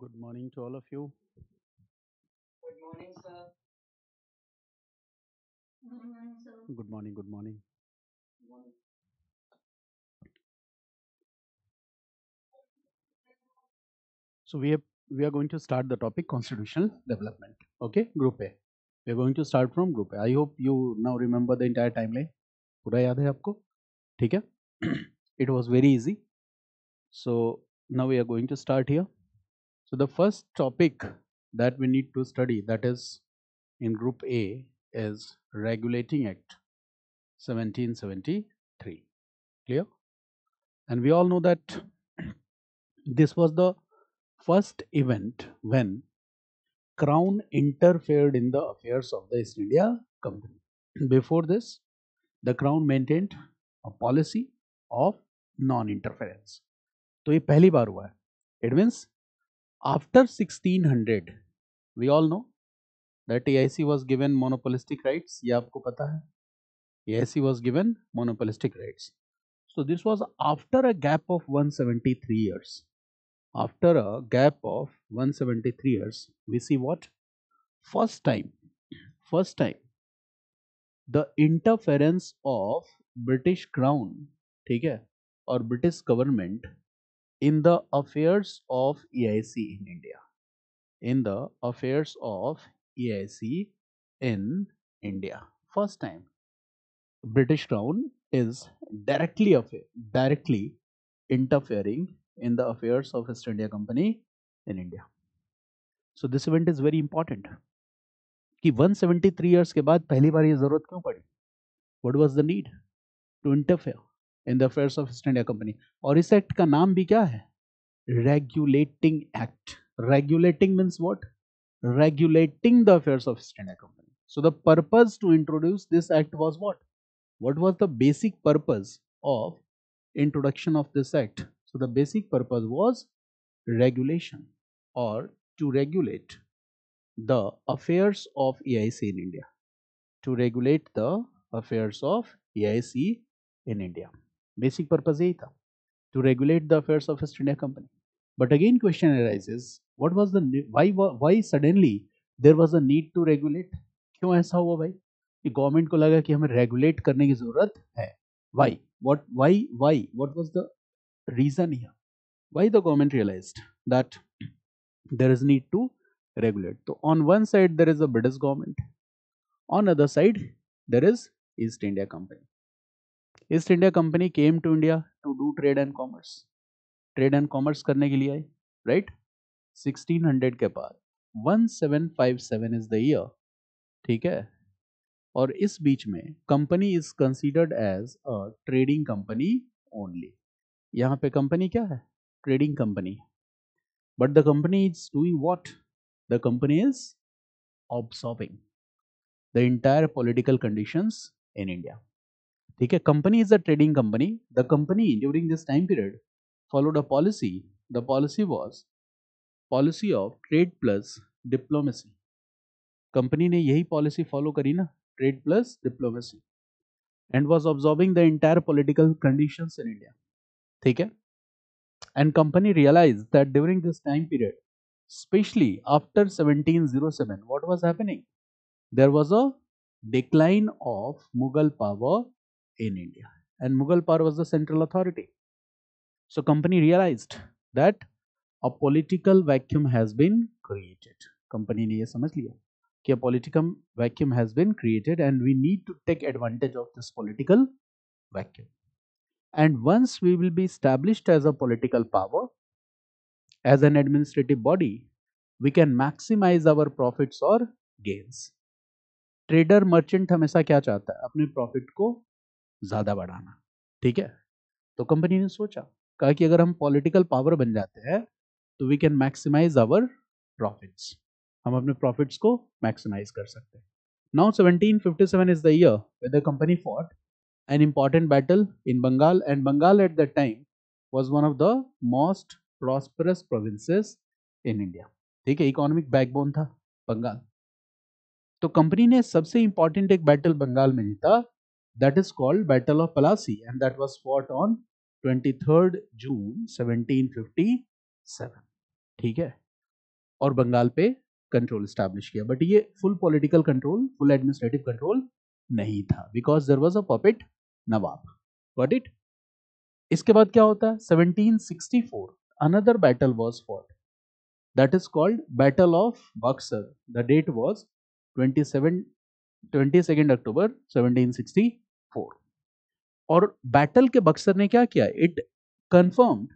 Good morning to all of you. Good morning, sir. Good morning, sir. Good morning. Good morning. Good morning. So we are going to start the topic constitutional development. Okay, Group A. We are going to start from Group A. I hope you now remember the entire timeline. पूरा याद है आपको? ठीक है? It was very easy. So now we are going to start here. So the first topic that we need to study, that is in Group A, is Regulating Act 1773. Clear? And we all know that this was the first event when Crown interfered in the affairs of the East India Company. Before this, the Crown maintained a policy of non-interference. तो ये पहली बार हुआ है. It means after 1600, we all know that AIC was given monopolistic rights. ये आपको पता है. AIC was given monopolistic rights. So this was after a gap of 173 years. After a gap of 173 years, we see what? First time, the interference of British Crown, ठीक है, or British government in the affairs of EIC in India. In the affairs of EIC in India. First time, British Crown is directly interfering in the affairs of East India Company in India. So this event is very important. कि 173 years के बाद पहली बार ये जरूरत क्यों पड़ी? What was the need to interfere in the affairs of East India Company? और इस एक्ट का नाम भी क्या है? Regulating Act. Regulating means what? Regulating the affairs of East India Company. So the purpose to introduce this act was what? What was the basic purpose of introduction of this act? So the basic purpose was regulation, or to regulate the affairs of EIC in India. To regulate the affairs of EIC in India. Basic purpose यही था, to regulate the affairs of East India Company. But again question arises, what was the why suddenly there was a need to regulate? क्यों ऐसा हुआ भाई कि government को लगा कि हमें रेगुलेट करने की जरूरत है? Why? What was the reason here? Why the government realized that there is need to regulate? So on one side there is a British government, on other side there is East India Company. East India Company came to India to do trade and commerce. Trade and commerce करने के लिए आए, right? 1600 के बाद 1757 is the year, ठीक है? और इस बीच में company is considered as a trading company only. यहाँ पे कंपनी क्या है? Trading company. But the company is doing what? The company is observing the entire political conditions in India. ठीक है? Company is a trading company. The company during this time period followed a policy. The policy was policy of trade plus diplomacy. Company ने यही policy follow करी ना, trade plus diplomacy, and was observing the entire political conditions in India. ठीक है? And company realise that during this time period, especially after 1707, what was happening? There was a decline of Mughal power in India, and Mughal power was the central authority. So company realized that a political vacuum has been created. Company ने ये समझ लिया कि a political vacuum has been created and we need to take advantage of this political vacuum. And once we will be established as a political power, as an administrative body, we can maximize our profits or gains. Trader merchant हमेशा क्या चाहता है? अपने profit को ज्यादा बढ़ाना. ठीक है? तो कंपनी ने सोचा, कहा कि अगर हम पॉलिटिकल पावर बन जाते हैं तो we can maximise our profits. हम अपने प्रॉफिट्स को मैक्सिमाइज कर सकते हैं. Now 1757 is the year when the company fought an important battle in Bengal, and Bengal at that time was one of the most prosperous provinces in India. ठीक है? Economic backbone था बंगाल. तो company ने सबसे important एक battle Bengal में जीता, that is called battle of Plassey, and that was fought on 23rd June 1757. ठीक है? और बंगाल पे कंट्रोल स्टैब्लिश किया, बट ये full political control, full administrative control नहीं था, because there was a puppet nawab. Got it. इसके बाद क्या होता है, 1764 another battle was fought, that is called battle of Buxar. The date was 22 October 1764। और बैटल के बक्सर ने क्या किया, it confirmed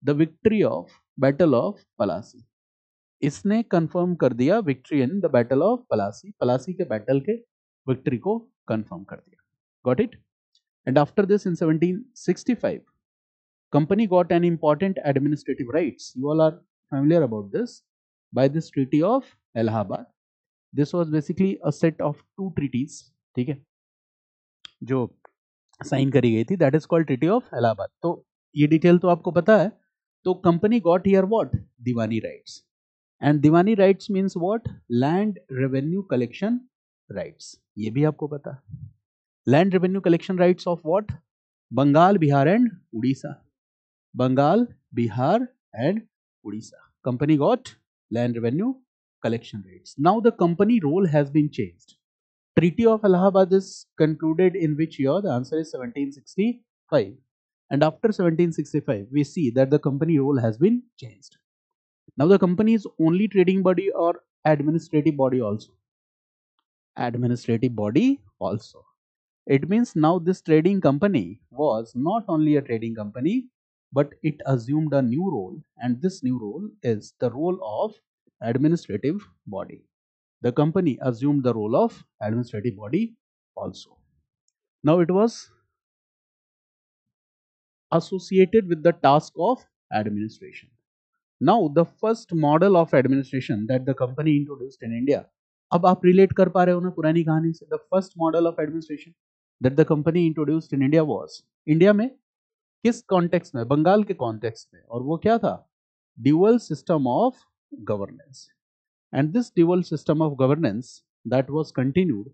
the victory of battle of Plassey. इसने कंफर्म कर दिया victory in the battle of Plassey, Plassey के बैटल के विक्ट्री को कंफर्म कर दिया। Got it. And after this in 1765 company got an important administrative rights. You all are familiar about this. By this treaty of Allahabad, this was basically a set of two treaties, ठीक है, जो sign करी गई थी, that is called treaty of Allahabad. तो ये detail तो आपको पता है। तो company got here what, diwani rights. And diwani rights means what, land revenue collection rights, ये भी आपको पता है। Land revenue collection rights of what, Bengal, Bihar and Orissa. Bengal, Bihar and Orissa, company got land revenue collection rates. Now the company role has been changed. Treaty of Allahabad is concluded in which year? The answer is 1765. And after 1765, we see that the company role has been changed. Now the company is only trading body or administrative body also? Administrative body also. It means now this trading company was not only a trading company, but it assumed a new role, and this new role is the role of administrative body. The company assumed the role of administrative body also. Now it was associated with the task of administration. Now the first model of administration that the company introduced in India, अब आप relate कर पा रहे हो ना पुरानी कहानी से। The first model of administration that the company introduced in India was, India में किस कॉन्टेक्स्ट में, बंगाल के कॉन्टेक्स्ट में, और वो क्या था, dual system of governance. And this dual system of governance that was continued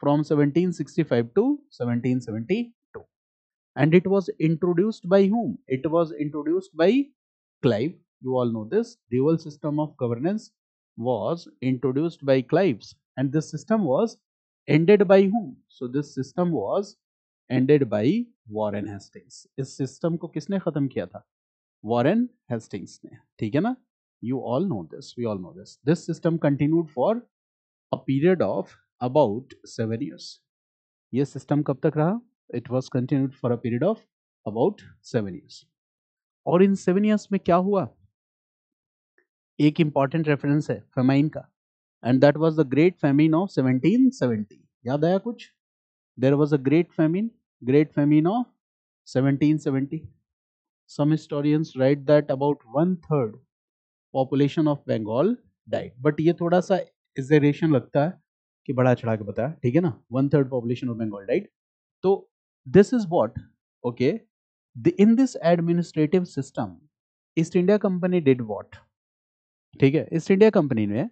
from 1765 to 1772, and it was introduced by whom? It was introduced by Clive. You all know this. Dual system of governance was introduced by Clives, and this system was ended by whom? So this system was ended by Warren Hastings. इस system को किसने खत्म किया था? Warren Hastings ने, ठीक है ना? You all know this. We all know this. This system continued for a period of about 7 years. ये सिस्टम कब तक रहा? It was continued for a period of about 7 years. और इन 7 years में क्या हुआ? एक इंपॉर्टेंट रेफरेंस है फेमाइन का, and that was the great famine of 1770। याद आया कुछ? There was a great famine of 1770। Some historians write that about 1/3 population of Bengal died, but ये थोड़ा सा एग्जैजरेशन लगता है कि बड़ा चढ़ा के बताया, ठीक है ना? 1/3 पॉपुलेशन ऑफ बंगाल डाइड। तो this is what, okay, in this administrative system east India company did what, ठीक है, ईस्ट इंडिया कंपनी ने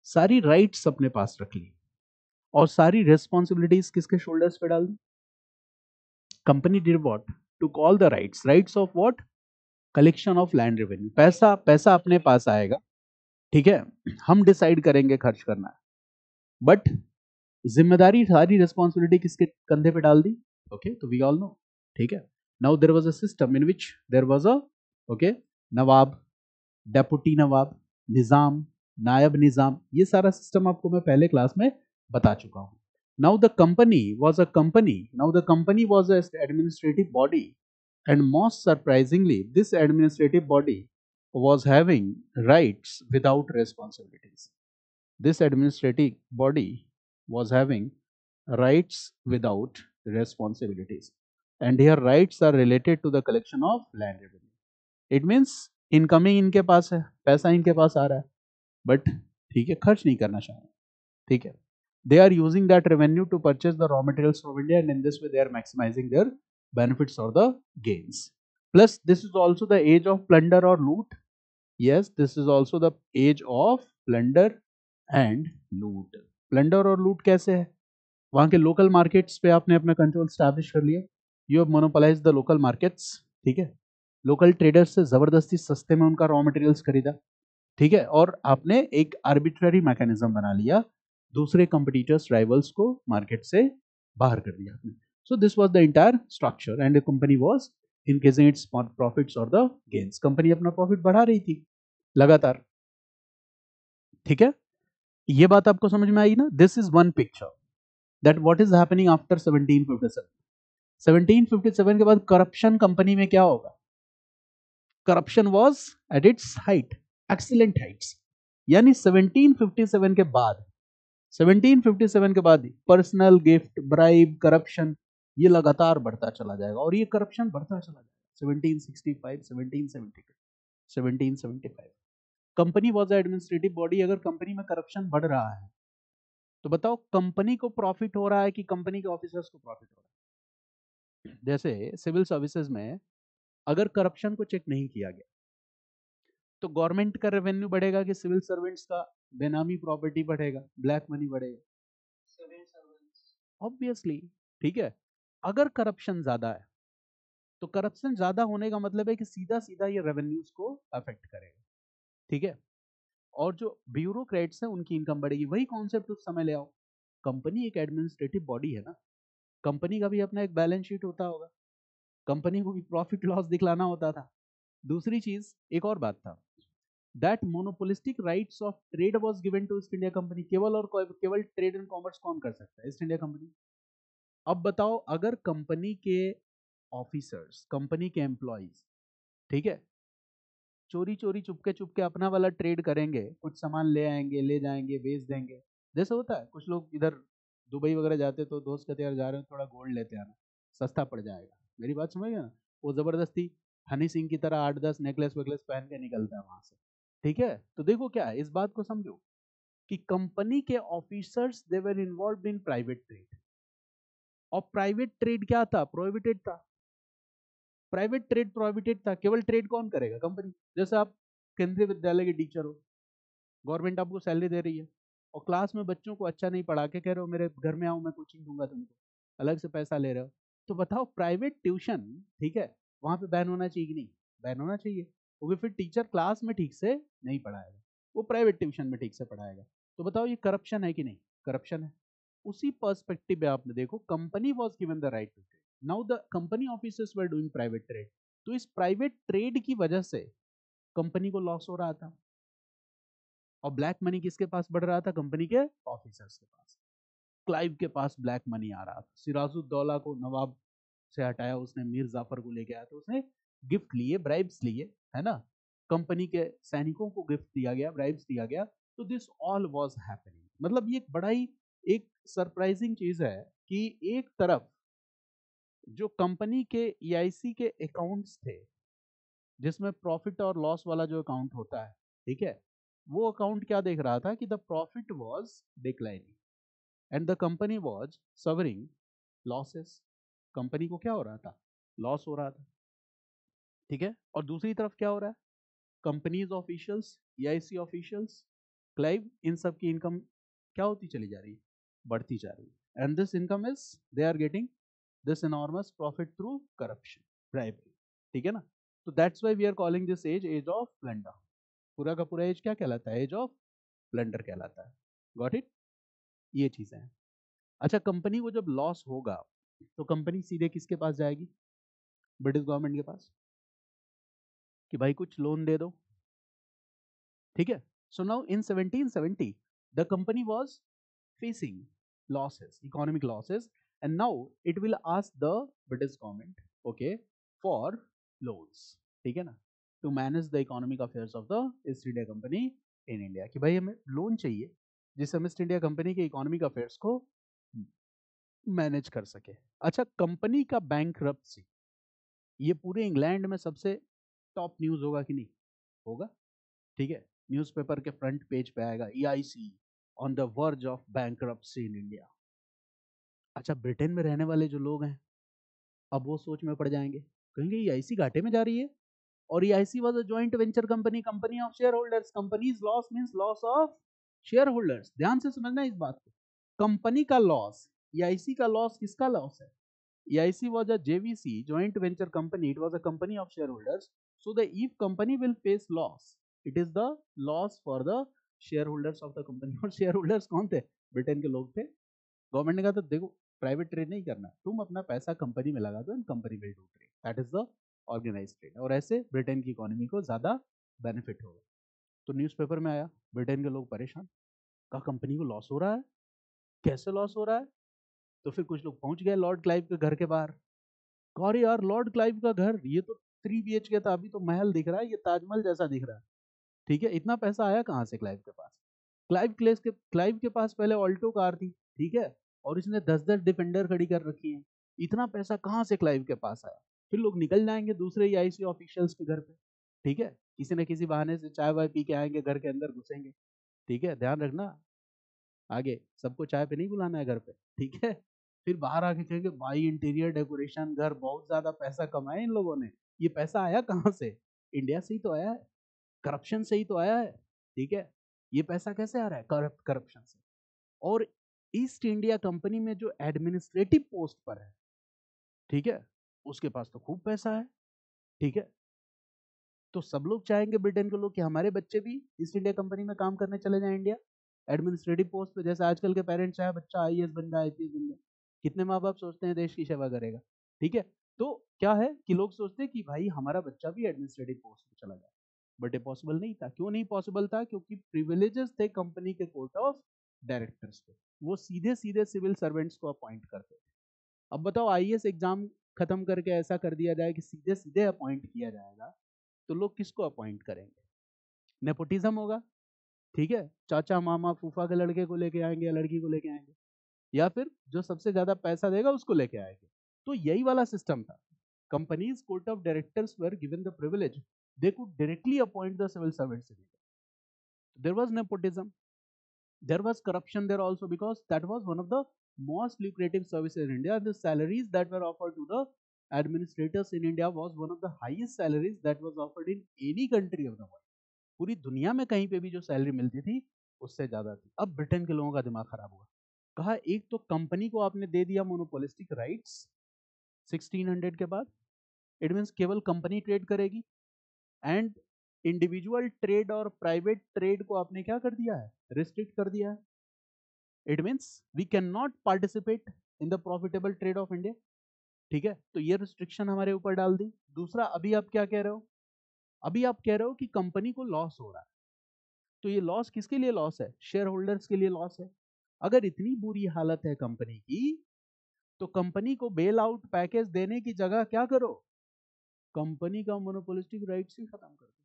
सारी राइट्स अपने पास रख ली और सारी रिस्पॉन्सिबिलिटीज किसके शोल्डर्स पे डाल दी? Company did what, to call the rights of what, collection of land revenue. पैसा अपने पास आएगा, ठीक है, हम डिसाइड करेंगे खर्च करना है, बट जिम्मेदारी, सारी रिस्पॉन्सिबिलिटी किसके कंधे पे डाल दी? ओके, तो वी ऑल नो, ठीक है। Now there was a system in which there was a, okay, nawab, deputy nawab, nizam, naib nizam, ये सारा सिस्टम आपको मैं पहले क्लास में बता चुका हूं। Now the company was a administrative body, and most surprisingly this administrative body was having rights without responsibilities. This administrative body was having rights without responsibilities, and here rights are related to the collection of land revenue. It means incoming इनके पास है, पैसा इनके पास आ रहा है, but ठीक है, खर्च नहीं करना चाह रहे, ठीक है। They are using that revenue to purchase the raw materials from India, and in this way they are maximising their benefits और the gains. Plus this is also the age of plunder और लूट। Yes, this is also the age of plunder and loot. Plunder और लूट कैसे है? वहां के local markets पे आपने अपना कंट्रोल स्टैब्लिश कर लिया, you have monopolised the local markets, ठीक है। लोकल ट्रेडर्स से जबरदस्ती सस्ते में उनका रॉ मटेरियल्स खरीदा, ठीक है, और आपने एक आर्बिट्ररी मैकेनिज्म बना लिया, दूसरे कंपटीटर्स राइवल्स को मार्केट से बाहर कर दिया आपने. So this was the entire structure and the company was increasing its profits और द गेन्स. कंपनी अपना प्रॉफिट बढ़ा रही थी लगातार. ठीक है, ये बात आपको समझ में आई ना. This is one picture that what is happening after 1757. 1757 के बाद करप्शन कंपनी में क्या होगा? Corruption was at its height, excellent Heights. यानी 1757 के बाद, 1757 के बाद पर्सनल गिफ्ट, ब्राइब, करप्शन ये लगातार बढ़ता चला जाएगा और ये करप्शन बढ़ता चला जाएगा. 1765, 1772, 1775. Company was administrative body. अगर कंपनी में करप्शन बढ़ रहा है तो बताओ कंपनी को प्रॉफिट हो रहा है कि कंपनी के ऑफिसर्स को प्रॉफिट हो रहा है? जैसे सिविल सर्विसेज में अगर करप्शन को चेक नहीं किया गया तो गवर्नमेंट का रेवेन्यू बढ़ेगा कि सिविल सर्वेंट्स का बेनामी प्रॉपर्टी बढ़ेगा, ब्लैक मनी बढ़ेगा? Civil servants. ऑब्वियसली. ठीक है, अगर करप्शन ज्यादा है तो करप्शन ज्यादा होने का मतलब है कि सीधा सीधा ये रेवेन्यूज को अफेक्ट करेगा. ठीक है, और जो ब्यूरोक्रेट्स हैं उनकी इनकम बढ़ेगी. वही कॉन्सेप्ट उस समय ले आओ. कंपनी एक एडमिनिस्ट्रेटिव बॉडी है ना, कंपनी का भी अपना एक बैलेंस शीट होता होगा, कंपनी को भी प्रॉफिट लॉस दिखलाना होता था. दूसरी चीज, एक और बात था, that monopolistic rights of trade was given to East India Company. केवल और केवल ट्रेड एंड कॉमर्स कौन कर सकता है? East India company. अब बताओ अगर कंपनी के ऑफिसर्स, कंपनी के एम्प्लॉइज, ठीक है, चोरी चोरी चुपके चुपके अपना वाला ट्रेड करेंगे, कुछ सामान ले आएंगे, ले जाएंगे, बेच देंगे. जैसे होता है कुछ लोग इधर दुबई वगैरह जाते तो दोस्त कहते यार जा रहे हो थोड़ा गोल्ड लेते आना, सस्ता पड़ जाएगा. मेरी बात समझ गया ना? वो जबरदस्ती हनी सिंह की तरह 8-10 नेकलेस वेकलेस पहन के निकलता है वहां से. ठीक है, तो देखो क्या है, इस बात को समझो कि कंपनी के officers they were involve in private trade. और प्राइवेट ट्रेड क्या था? प्रोहिबिटेड था. प्राइवेट ट्रेड प्रोहिबिटेड था. केवल ट्रेड कौन करेगा? कंपनी. जैसे आप केंद्रीय विद्यालय के टीचर हो, गवर्नमेंट आपको सैलरी दे रही है और क्लास में बच्चों को अच्छा नहीं पढ़ा के कह रहे हो मेरे घर में आओ मैं कोचिंग दूंगा तुमको, अलग से पैसा ले रहे हो. तो बताओ प्राइवेट ट्यूशन, ठीक है, वहां पे बैन होना चाहिए कि नहीं? बैन होना चाहिए, क्योंकि फिर टीचर क्लास में ठीक से नहीं पढ़ाएगा, वो प्राइवेट ट्यूशन में ठीक से पढ़ाएगा. तो बताओ ये करप्शन है कि नहीं? करप्शन है. उसी पर्सपेक्टिव में आपने देखो, company was given the right to trade, now the company officers were doing private trade. तो इस प्राइवेट ट्रेड की वजह से कंपनी को लॉस हो रहा था और ब्लैक मनी किसके पास बढ़ रहा था? कंपनी के ऑफिसर्स के पास. क्लाइव के पास ब्लैक मनी आ रहा था. सिराजुद्दौला को नवाब से हटाया उसने, मीर जाफर को लेके आया तो उसने गिफ्ट लिए, ब्राइब्स लिए, है ना, कंपनी के सैनिकों को गिफ्ट दिया गया, ब्राइब्स दिया गया. तो दिस ऑल वाज हैपनिंग. मतलब ये एक बड़ा ही एक सरप्राइजिंग चीज है कि एक तरफ जो कंपनी के ईआईसी के अकाउंट्स थे जिसमें प्रॉफिट और लॉस वाला जो अकाउंट होता है, ठीक है, वो अकाउंट क्या देख रहा था कि the profit was declining and the company was suffering losses. Company को क्या हो रहा था? लॉस हो रहा था. ठीक है, और दूसरी तरफ क्या हो रहा है? Companies officials, EIC officials, Clive, इन सब की इनकम क्या होती चली जा रही है? बढ़ती जा रही है. And this income is they are getting this enormous profit through corruption, bribery. ठीक है ना? तो that's why we are calling this age age of plunder. पूरा का पूरा एज क्या कहलाता है? एज ऑफ प्लंडर कहलाता है. Got it? ये चीजें हैं. अच्छा, कंपनी को जब लॉस होगा तो कंपनी सीधे किसके पास जाएगी? ब्रिटिश गवर्नमेंट के पास, कि भाई कुछ लोन दे दो. ठीक है, so now in 1770 the company was facing losses, economic losses, and now it will ask the British government, okay, for loans. ठीक है ना, to manage the economic affairs of the East India Company in India. कि भाई हमें loan चाहिए जिससे हम east India company के इकोनॉमिक अफेयर्स को मैनेज कर सके. अच्छा, कंपनी का बैंकरप्सी ये पूरे इंग्लैंड में सबसे टॉप न्यूज होगा कि नहीं? होगा. ठीक है, न्यूज़पेपर के फ्रंट पेज पे आएगा EIC on the verge of bankruptcy in India. अच्छा, ब्रिटेन में रहने वाले जो लोग हैं अब वो सोच में पड़ जाएंगे, कहेंगे ईआईसी घाटे में जा रही है और EIC was a joint venture company, company of share holders. Companies loss means loss of share holders. ध्यान से समझना इस बात को. कंपनी का लॉस, ईआईसी का लॉस, किसका लॉस है? EIC was a JVC, joint venture company, it was a company of share holders. So the if company will face loss it is the loss for the share holders of the company. और share holders कौन थे? Britain के लोग थे। Government ने कहा तो देखो प्राइवेट ट्रेड नहीं करना, तुम अपना पैसा कंपनी में लगा दो and company will do trade, that is the organise trade, और ऐसे ब्रिटेन की इकोनॉमी को ज्यादा बेनिफिट होगा। तो न्यूज़पेपर में आया, ब्रिटेन के लोग परेशान, कहा कंपनी को लॉस हो रहा है, कैसे लॉस हो रहा है? तो फिर कुछ लोग पहुंच गए लॉर्ड क्लाइव के घर के बाहर, कहा अरे यार लॉर्ड क्लाइव का घर, ये तो 3 BHK था, अभी तो महल दिख रहा है, ये ताजमहल जैसा दिख रहा है। ठीक है, इतना पैसा आया कहाँ से क्लाइव के पास? क्लाइव के पास पहले ऑल्टो कार थी, ठीक है, और इसने 10-10 डिफेंडर खड़ी कर रखी है। इतना पैसा कहाँ से क्लाइव के पास आया? फिर लोग निकल जाएंगे दूसरे EIC ऑफिशियल्स के घर पे, ठीक है, किसी न किसी बहाने से चाय वाय पी के आएंगे, घर के अंदर घुसेंगे, ठीक है, ध्यान रखना आगे सबको चाय पे नहीं बुलाना है घर पे, ठीक है। फिर बाहर आके कहेंगे भाई इंटीरियर डेकोरेशन, घर, बहुत ज्यादा पैसा कमाया इन लोगों ने। ये पैसा आया कहाँ से? इंडिया से ही तो आया है, करप्शन से ही तो आया है, ठीक है। ये पैसा कैसे आ रहा है? करप्शन से। और ईस्ट इंडिया कंपनी में जो एडमिनिस्ट्रेटिव पोस्ट पर है, ठीक है, उसके पास तो खूब पैसा है, ठीक है। तो सब लोग चाहेंगे ब्रिटेन के लोग कि हमारे बच्चे भी ईस्ट इंडिया कंपनी में काम करने चले जाएं इंडिया, एडमिनिस्ट्रेटिव पोस्ट पे। जैसे आजकल के पेरेंट्स चाहे बच्चा IAS बन जाए, IPS बन जाए, कितने माँ बाप सोचते हैं देश की सेवा करेगा, ठीक है। तो क्या है कि लोग सोचते हैं कि भाई हमारा बच्चा भी एडमिनिस्ट्रेटिव पोस्ट पे चला जाए, बट ये पॉसिबल नहीं था। क्यों नहीं पॉसिबल था? क्योंकि प्रिविलेजेस थे कंपनी के कोर्ट ऑफ डायरेक्टर्स पे, वो सीधे सीधे सिविल सर्वेंट्स को अपॉइंट करते थे। अब बताओ IAS एग्जाम खत्म करके ऐसा कर दिया जाए कि सीधे सीधे अपॉइंट किया जाएगा, तो लोग किसको अपॉइंट करेंगे? नेपोटिज्म होगा, ठीक है, चाचा मामा फूफा के लड़के को लेके आएंगे या लड़की को लेके आएंगे, या फिर जो सबसे ज्यादा पैसा देगा उसको लेके आएंगे। तो यही वाला सिस्टम था। Companies court of directors were given the privilege, they could directly appoint the civil servants in India. There was nepotism, there was corruption there also, because that was one of the most lucrative services in India. The salaries that were offered to the administrators in India was one of the highest salaries that was offered in any country of the world. पूरी दुनिया में कहीं पे भी जो salary मिलती थी उससे ज्यादा थी। अब ब्रिटेन के लोगों का दिमाग खराब हुआ, कहा एक तो कंपनी को आपने दे दिया मोनोपोलिस्टिक राइट्स 1600 के बाद, इट मीन्स केवल कंपनी ट्रेड करेगी, एंड इंडिविजुअल ट्रेड और प्राइवेट ट्रेड को आपने क्या कर दिया है? रिस्ट्रिक्ट कर दिया है। It means we can not participate in the profitable trade of India, ठीक है। तो ये रिस्ट्रिक्शन हमारे ऊपर डाल दी। दूसरा, अभी आप क्या कह रहे हो? अभी आप कह रहे हो कि कंपनी को लॉस हो रहा है, तो ये लॉस किसके लिए लॉस है? शेयर होल्डर्स के लिए लॉस है। अगर इतनी बुरी हालत है कंपनी की, तो कंपनी को बेल आउट पैकेज देने की जगह क्या करो? कंपनी का मोनोपोलिस्टिक राइट्स ही खत्म कर दो।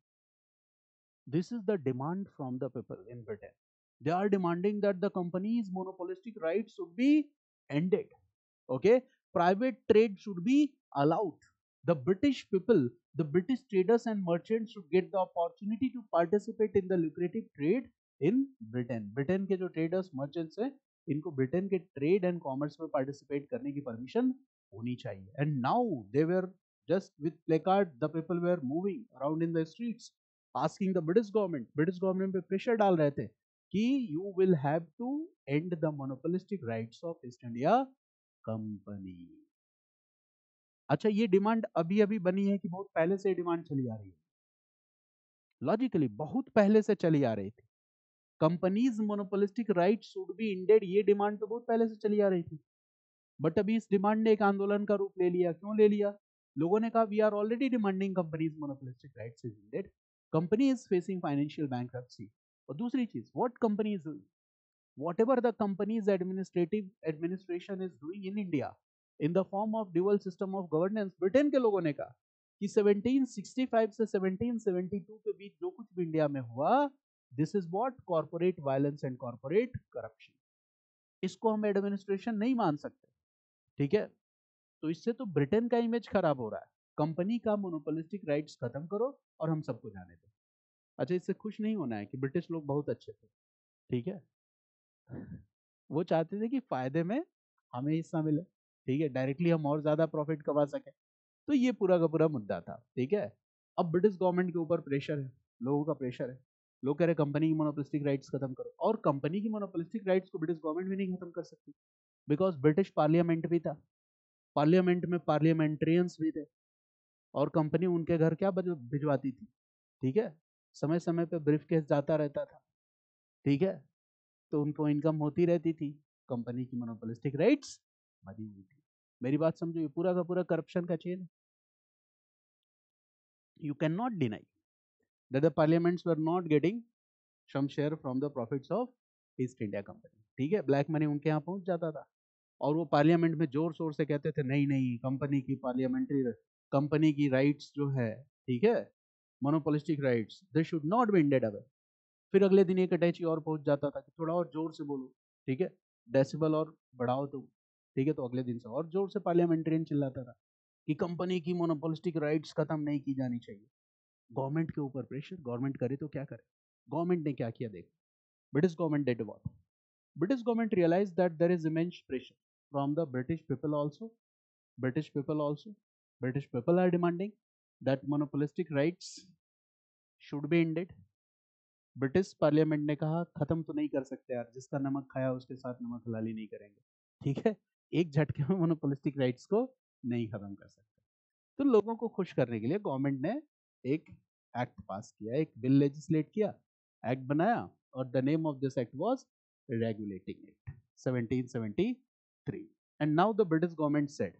This is the demand from the people in Britain. They are demanding that the company's monopolistic rights should be ended. Okay, private trade should be allowed. The British people, the British traders and merchants should get the opportunity to participate in the lucrative trade in Britain. Britain के जो traders, merchants हैं, इनको Britain के trade and commerce में participate करने की permission होनी चाहिए। And now they were just with placard, the people were moving around in the streets asking the British government पे प्रेशर डाल रहे थे कि you will have to end the monopolistic rights of East India Company. अच्छा, ये demand अभी अभी बनी है कि बहुत पहले से डिमांड चली आ रही है? लॉजिकली बहुत पहले से चली आ रही थी। Companies monopolistic rights should be ended, ये डिमांड तो बहुत पहले से चली आ रही थी, बट अभी इस डिमांड ने एक आंदोलन का रूप ले लिया। क्यों ले लिया? लोगों ने कहा we are already demanding companies monopolistic rights is indeed, company is facing financial bankruptcy. और दूसरी चीज, what company is doing, whatever the company's administrative administration is doing in India in the form of dual system of governance, Britain के लोगों ने कहा कि 1765 से 1772 के बीच जो कुछ भी इंडिया में हुआ, this is what corporate violence and corporate corruption. इसको हम एडमिनिस्ट्रेशन नहीं मान सकते, ठीक है। तो इससे तो ब्रिटेन का इमेज खराब हो रहा है। कंपनी का मोनोपोलिस्टिक राइट्स खत्म करो और हम सबको जाने दो। अच्छा, इससे खुश नहीं होना है कि ब्रिटिश लोग बहुत अच्छे थे, ठीक है। वो चाहते थे कि फायदे में हमें हिस्सा मिले, ठीक है, डायरेक्टली हम और ज्यादा प्रॉफिट कमा सके। तो ये पूरा का पूरा मुद्दा था, ठीक है। अब ब्रिटिश गवर्नमेंट के ऊपर प्रेशर है, लोगों का प्रेशर है, लोग कह रहे कंपनी की मोनोपोलिस्टिक राइट्स खत्म करो। और कंपनी की मोनोपोलिस्टिक राइट्स को ब्रिटिश गवर्नमेंट भी नहीं खत्म कर सकती, बिकॉज ब्रिटिश पार्लियामेंट भी था, पार्लियामेंट में पार्लियामेंट्रियंस भी थे, और कंपनी उनके घर क्या भिजवाती थी, ठीक है, समय समय पे ब्रीफ केस जाता रहता था, ठीक है, तो उनको इनकम होती रहती थी, कंपनी की मोनोपोलिस्टिक राइट्स बनी हुई थी। मेरी बात समझो, ये पूरा का पूरा करप्शन का चेन है। You can not deny that the parliaments were not getting some share from the profits of East India Company, ठीक है, ब्लैक मनी उनके यहाँ पहुंच जाता था। और वो पार्लियामेंट में जोर शोर से कहते थे नहीं नहीं, कंपनी की पार्लियामेंट्री, कंपनी की राइट्स जो है, ठीक है, monopolistic rights, they should not be ended away. फिर अगले दिन एक अटैची और पहुंच जाता था कि थोड़ा और जोर से बोलो, ठीक है, डेसिबल और बढ़ाओ तुम, ठीक है, तो अगले दिन से और जोर से पार्लियामेंट्रियन चिल्लाता था कि कंपनी की मोनोपोलिस्टिक राइट्स खत्म नहीं की जानी चाहिए। गवर्नमेंट के ऊपर प्रेशर, गवर्नमेंट करे तो क्या करे। गवर्नमेंट ने क्या किया देखो, British government did what, British government realized that there is immense pressure from the British people also. British people also. British people are demanding that monopolistic rights should be ended. British parliament ने कहा खत्म तो नहीं कर सकते यार, जिसका नमक खाया उसके साथ नमक हलाली नहीं करेंगे, ठीक है, एक झटके में मोनोपोलिस्टिक राइट्स को नहीं खत्म कर सकते। तो लोगों को खुश करने के लिए गवर्नमेंट ने एक एक्ट पास किया, एक बिल लेजिस्लेट किया, एक्ट बनाया, और the name of this act was regulating act 1773। And now the British government said,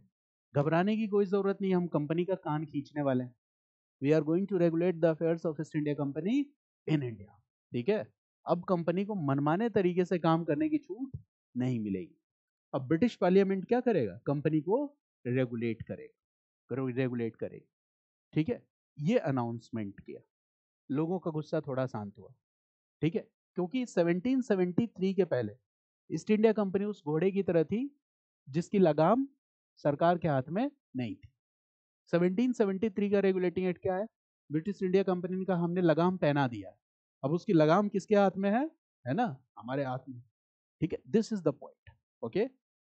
घबराने की कोई जरूरत नहीं, हम कंपनी का कान खींचने वाले हैं, we are going to regulate the affairs of East India Company in India, ठीक है। अब कंपनी को मनमाने तरीके से काम करने की छूट नहीं मिलेगी। अब ब्रिटिश पार्लियामेंट क्या करेगा, कंपनी को रेगुलेट करेगा, रेगुलेट करेगी, ठीक है। ये अनाउंसमेंट किया, लोगों का गुस्सा थोड़ा शांत हुआ, ठीक है, क्योंकि 1773 के पहले ईस्ट इंडिया कंपनी उस घोड़े की तरह थी जिसकी लगाम सरकार के हाथ में नहीं थी। 1773 का रेगुलेटिंग एक्ट क्या है, ब्रिटिश इंडिया कंपनी ने कहा हमने लगाम पहना दिया है, अब उसकी लगाम किसके हाथ में है ना, हमारे हाथ में, ठीक है, this is the point, okay.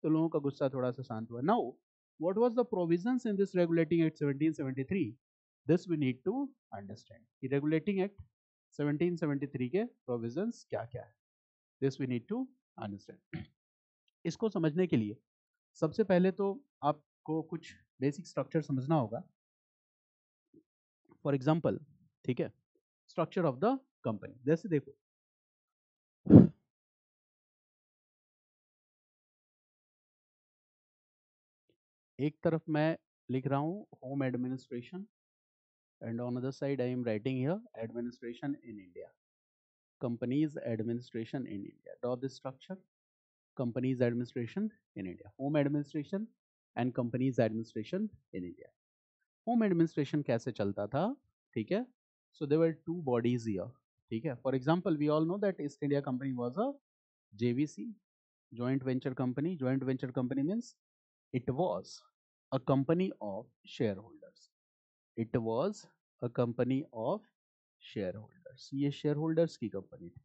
तो लोगों का गुस्सा थोड़ा सा शांत हुआ। Now what was the provisions in this regulating act 1773, this we need to understand कि रेगुलेटिंग एक्ट 1773 के प्रोविजंस क्या क्या है, this we need to understand. इसको समझने के लिए सबसे पहले तो आपको कुछ बेसिक स्ट्रक्चर समझना होगा। फॉर एग्जाम्पल, ठीक है, स्ट्रक्चर ऑफ द कंपनी, जैसे देखो, एक तरफ मैं लिख रहा हूं home administration, and on other side I am writing here administration in India, companies administration in India, draw this structure, companies administration in India, home administration and companies administration in India. Home administration कैसे चलता था, ठीक है, so there were two bodies here, ठीक है, for example we all know that East India company was a JVC, joint venture company. Joint venture company means it was a company of shareholders, it was a company of shareholders, ये shareholders की company थी,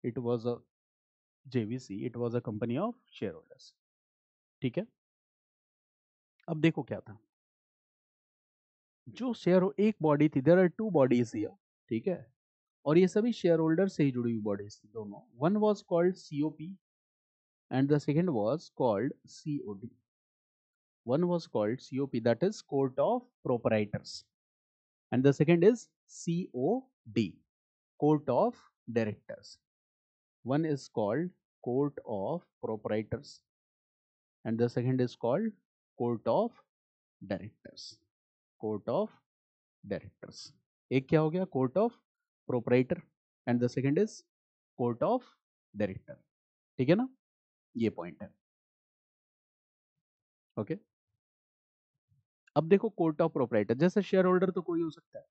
it was a JVC, it was a company of shareholders, ठीक है। अब देखो क्या था, जो शेयर, एक बॉडी थी, there are two bodies here, ठीक है, और ये सभी शेयर होल्डर से ही जुड़ी हुई बॉडीज थी दोनों, one was called COP and the second was called COD. One was called COP, that is Court of Proprietors, and the second is COD, Court of Directors. One is called Court of Proprietors, and the second is called Court of Directors. Court of Directors. एक क्या हो गया, Court of Proprietor, and the second is Court of Director, ठीक है ना, ये point है, okay. अब देखो कोर्ट ऑफ प्रोप्राइटर, जैसे शेयर होल्डर तो कोई हो सकता है,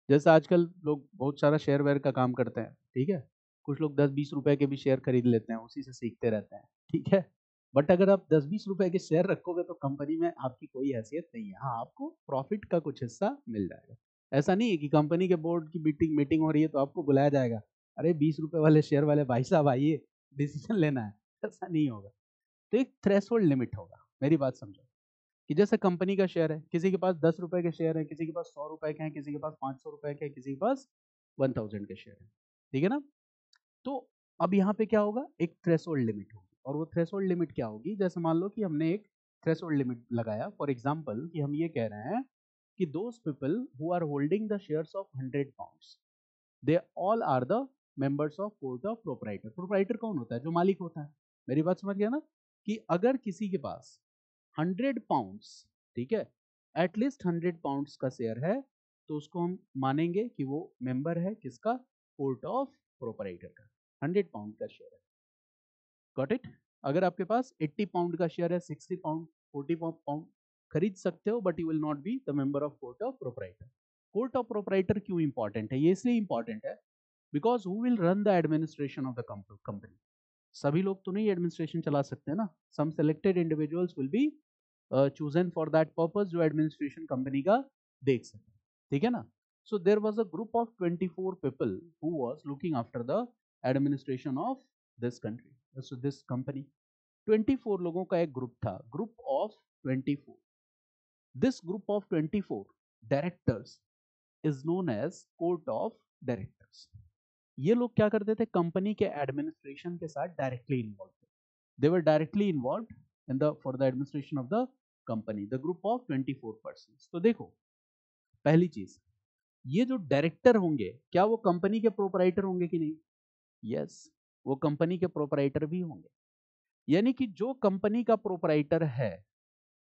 जैसे आजकल लोग बहुत सारा शेयर वेयर का काम करते हैं, ठीक है, कुछ लोग 10-20 रुपए के भी शेयर खरीद लेते हैं, उसी से सीखते रहते हैं, ठीक है, बट अगर आप 10-20 रुपए के शेयर रखोगे तो कंपनी में आपकी कोई हैसियत नहीं है, हाँ आपको प्रॉफिट का कुछ हिस्सा मिल जाएगा। ऐसा नहीं है कि कंपनी के बोर्ड की मीटिंग मीटिंग हो रही है तो आपको बुलाया जाएगा, अरे 20 रुपए वाले शेयर वाले भाई साहब आइए डिसीजन लेना है, ऐसा नहीं होगा। तो एक थ्रेशोल्ड लिमिट होगा, मेरी बात समझो, कि जैसे कंपनी का शेयर है, किसी के पास 10 रुपए के शेयर है, किसी के पास 100 रुपए के हैं, किसी के पास 500 रुपए के हैं, किसी के पास 1000 के शेयर है, ठीक है ना। तो अब यहाँ पे क्या होगा, एक थ्रेशोल्ड लिमिट होगी, और वो थ्रेशोल्ड लिमिट क्या होगी, जैसे मान लो कि हमने एक थ्रेशोल्ड लिमिट लगाया, फॉर एग्जाम्पल कि हम ये कह रहे हैं कि those people who are holding the shares of 100 pounds, they all are the members of court of proprietor. Proprietor कौन होता है? जो मालिक होता है। मेरी बात समझ गया ना? कि अगर किसी के पास 100 पाउंड्स, ठीक है, एटलीस्ट 100 पाउंड्स का शेयर है, तो उसको हम मानेंगे कि वो मेंबर है किसका? कोर्ट ऑफ प्रोपराइटर का। 100 पाउंड का शेयर है, गॉट इट? अगर आपके पास 80 पाउंड का शेयर है, 60 पाउंड, 40 पाउंड खरीद सकते हो, but you will not be the member of court of proprietor. Court of proprietor क्यों इंपॉर्टेंट है? ये इसलिए इंपॉर्टेंट है because who will run the administration of the company. सभी लोग तो नहीं एडमिनिस्ट्रेशन चला सकते ना, some selected individuals will be chosen for that purpose, जो एडमिनिस्ट्रेशन कंपनी का देख सके, ठीक है ना? So there was a group of 24 people who was looking after the administration of this country, so this company. 24 लोगों का एक ग्रुप था, group of 24। This group of 24 directors is known as court of directors. ये लोग क्या करते थे? Company के एडमिनिस्ट्रेशन के साथ डायरेक्टली इन्वॉल्व थे। They were directly involve in the for the administration of the company, the group of 24 person. तो देखो, पहली चीज, ये जो डायरेक्टर होंगे, क्या वो कंपनी के प्रोपराइटर होंगे कि नहीं? यस, वो कंपनी के प्रोपराइटर भी होंगे। यानी कि जो कंपनी का प्रोपराइटर है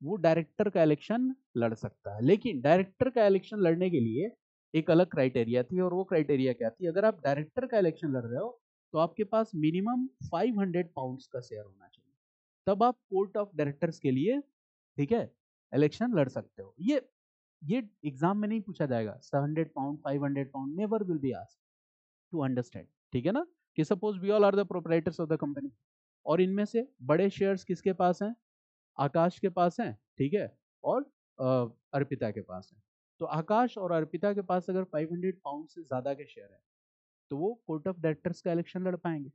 वो डायरेक्टर का इलेक्शन लड़ सकता है। लेकिन डायरेक्टर का इलेक्शन लड़ने के लिए एक अलग क्राइटेरिया थी, और वो क्राइटेरिया क्या थी? अगर आप डायरेक्टर का इलेक्शन लड़ रहे हो तो आपके पास मिनिमम 500 पाउंड्स का शेयर होना चाहिए, तब आप कोर्ट ऑफ डायरेक्टर्स के लिए, ठीक है, इलेक्शन लड़ सकते हो। ये एग्जाम में नहीं पूछा जाएगा। 100 pound, 500 pound never will be asked to understand, ठीक है ना? कि suppose we all are the proprietors of the company, और इनमें से बड़े शेयर्स किसके पास हैं? आकाश के पास है, ठीक है, और अर्पिता के पास है। तो आकाश और अर्पिता के पास अगर 500 पाउंड से ज्यादा के शेयर है तो वो कोर्ट ऑफ डायरेक्टर्स का इलेक्शन लड़ पाएंगे।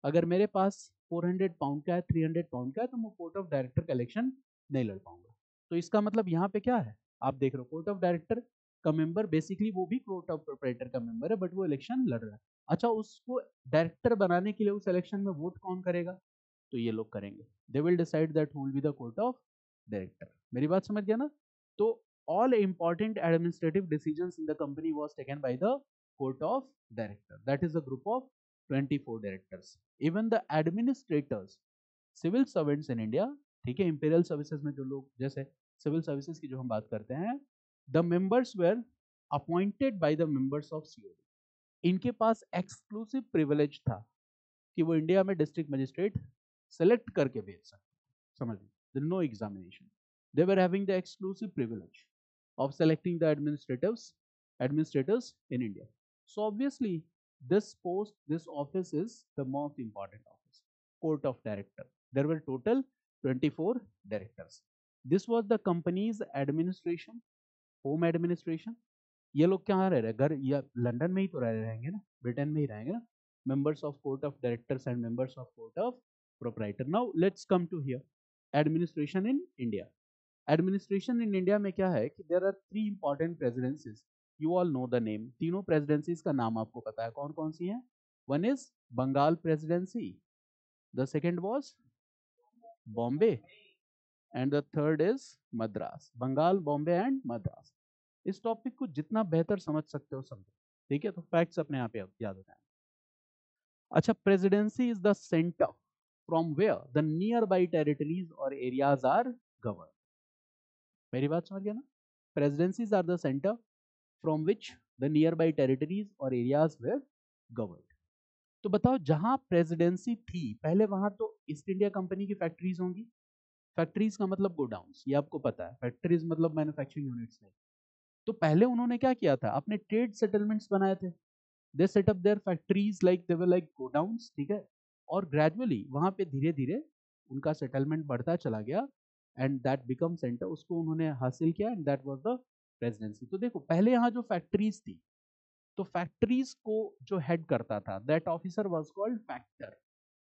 अगर मेरे पास 400 पाउंड का है, 300 पाउंड का है, तो मैं कोर्ट ऑफ डायरेक्टर का इलेक्शन नहीं लड़ पाऊंगा। तो इसका मतलब यहाँ पे क्या है? आप देख रहे हो, कोर्ट ऑफ डायरेक्टर का मेंबर बेसिकली वो भी कोर्ट ऑफ प्रोपराइटर का मेंबर है, बट वो इलेक्शन लड़ रहा है। अच्छा, उसको डायरेक्टर बनाने के लिए उस इलेक्शन में वोट कौन करेगा? तो ये लोग करेंगे। They will decide that who will be the court of director. मेरी बात समझ गया ना? तो all important administrative decisions in the company was taken by the court of director, that is the group of 24 directors. Even the administrators, civil servants in India, ठीक है, imperial services में जो लोग, जैसे सिविल सर्विसेज की जो हम बात करते हैं, the members were appointed by the members of COD. इनके पास एक्सक्लूसिव प्रिविलेज था कि वो इंडिया में डिस्ट्रिक्ट मजिस्ट्रेट सेलेक्ट करके भेज सकते। समझ लीजिए, no examination, they were having the exclusive privilege of selecting the administrators in India. So obviously, this office is the most important office, Court of Director. There were total 24 directors. This was the company's administration, home administration. ये लोग कहाँ रह रहे हैं? घर या London में ही तो रह रहेंगे ना, ब्रिटेन में ही रहेंगे ना। Members of court of directors and members of court of proprietor. Now let's come to here administration in India. Administration in India में क्या है कि there are 3 important presidencies. You all know the name. तीनों presidencies का नाम आपको पता है कौन कौन सी हैं? One is Bengal presidency, the second was Bombay, and the third is Madras. Bengal, Bombay and Madras. इस टॉपिक को जितना बेहतर समझ सकते हो समझो, ठीक है? तो फैक्ट्स अपने आप याद हो जाएंगे। अच्छा, presidency is the centre from where the nearby territories और एरियाज आर गवर्न। मेरी बात समझ गया ना? Presidencies are the centre from which the nearby territories और एरियाज वेर गवर्न। तो बताओ, जहां प्रेसिडेंसी थी पहले, वहां तो ईस्ट इंडिया कंपनी की फैक्ट्रीज होंगी। फैक्ट्रीज का मतलब गोडाउन्स, ये आपको पता है। फैक्ट्रीज मतलब मैन्युफैक्चरिंग यूनिट्स नहीं। तो पहले उन्होंने क्या किया था? अपने ट्रेड सेटलमेंट्स बनाए थे। They set up their factories like they were like godowns, ठीक है, और ग्रेजुअली वहां पे धीरे धीरे उनका सेटलमेंट बढ़ता चला गया, एंड दैट बिकम सेंटर, उसको उन्होंने हासिल किया, and that was the presidency. तो देखो, पहले यहाँ जो फैक्ट्रीज थी, तो फैक्ट्रीज को जो हेड करता था, that officer was called factor.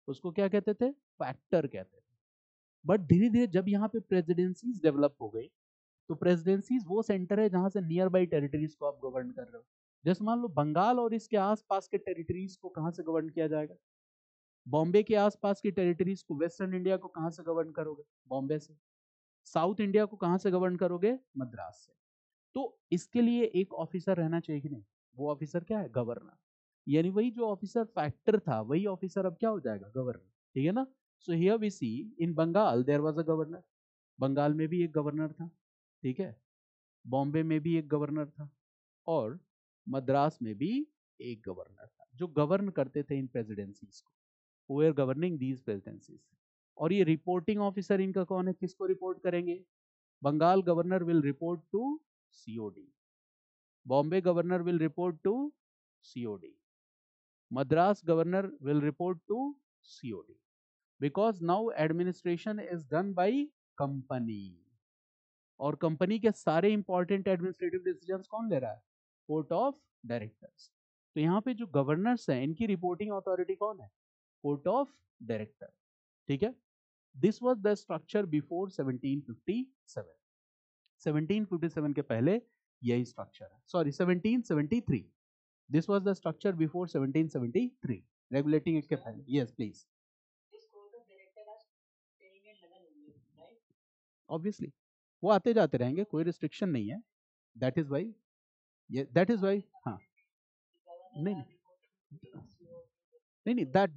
उसको क्या कहते थे? फैक्टर कहते थे। बट धीरे धीरे जब यहाँ पे प्रेसिडेंसीज डेवलप हो गई, तो प्रेसिडेंसीज वो सेंटर है जहां से नियर बाई टेरिटरीज को आप गवर्न कर रहे हो। जैसे मान लो बंगाल और इसके आसपास के टेरिटरीज को कहां से गवर्न किया जाएगा? बॉम्बे के आसपास की टेरिटरीज को, वेस्टर्न इंडिया को कहां से गवर्न करोगे? बॉम्बे से। साउथ इंडिया को कहां से गवर्न करोगे? मद्रास से। तो इसके लिए एक ऑफिसर रहना चाहिए कि नहीं? वो ऑफिसर क्या है? गवर्नर। यानी वही जो ऑफिसर फैक्टर था वही ऑफिसर अब क्या हो जाएगा? गवर्नर। ठीक है ना? So here we see in Bengal there was a governor. Bengal में भी एक गवर्नर था। ठीक है? बॉम्बे में भी एक गवर्नर था और मद्रास में भी एक गवर्नर था जो गवर्न करते थे इन प्रेसिडेंसीज को, who are governing these presidencies. और ये रिपोर्टिंग ऑफिसर इनका कौन है? किसको रिपोर्ट करेंगे? Bengal governor will report to COD, Bombay governor will report to COD, Madras governor will report to COD, because now administration is done by company. और company के सारे इंपॉर्टेंट एडमिनिस्ट्रेटिव डिसीजंस कौन ले रहा है? Court of directors. तो यहाँ पे जो गवर्नर्स हैं इनकी रिपोर्टिंग अथॉरिटी कौन है? Court of director. ठीक है? This was the structure before 1757। 1757 के पहले यही स्ट्रक्चर है। Sorry 1773। This was the structure before 1773, regulating act के पहले। Yes please. This court of director are staying in London only, right? Obviously वो आते जाते रहेंगे, कोई रिस्ट्रिक्शन नहीं है। That is why, that is why. हाँ The नहीं governor नहीं are reporting to DCO. नहीं नहीं, दैट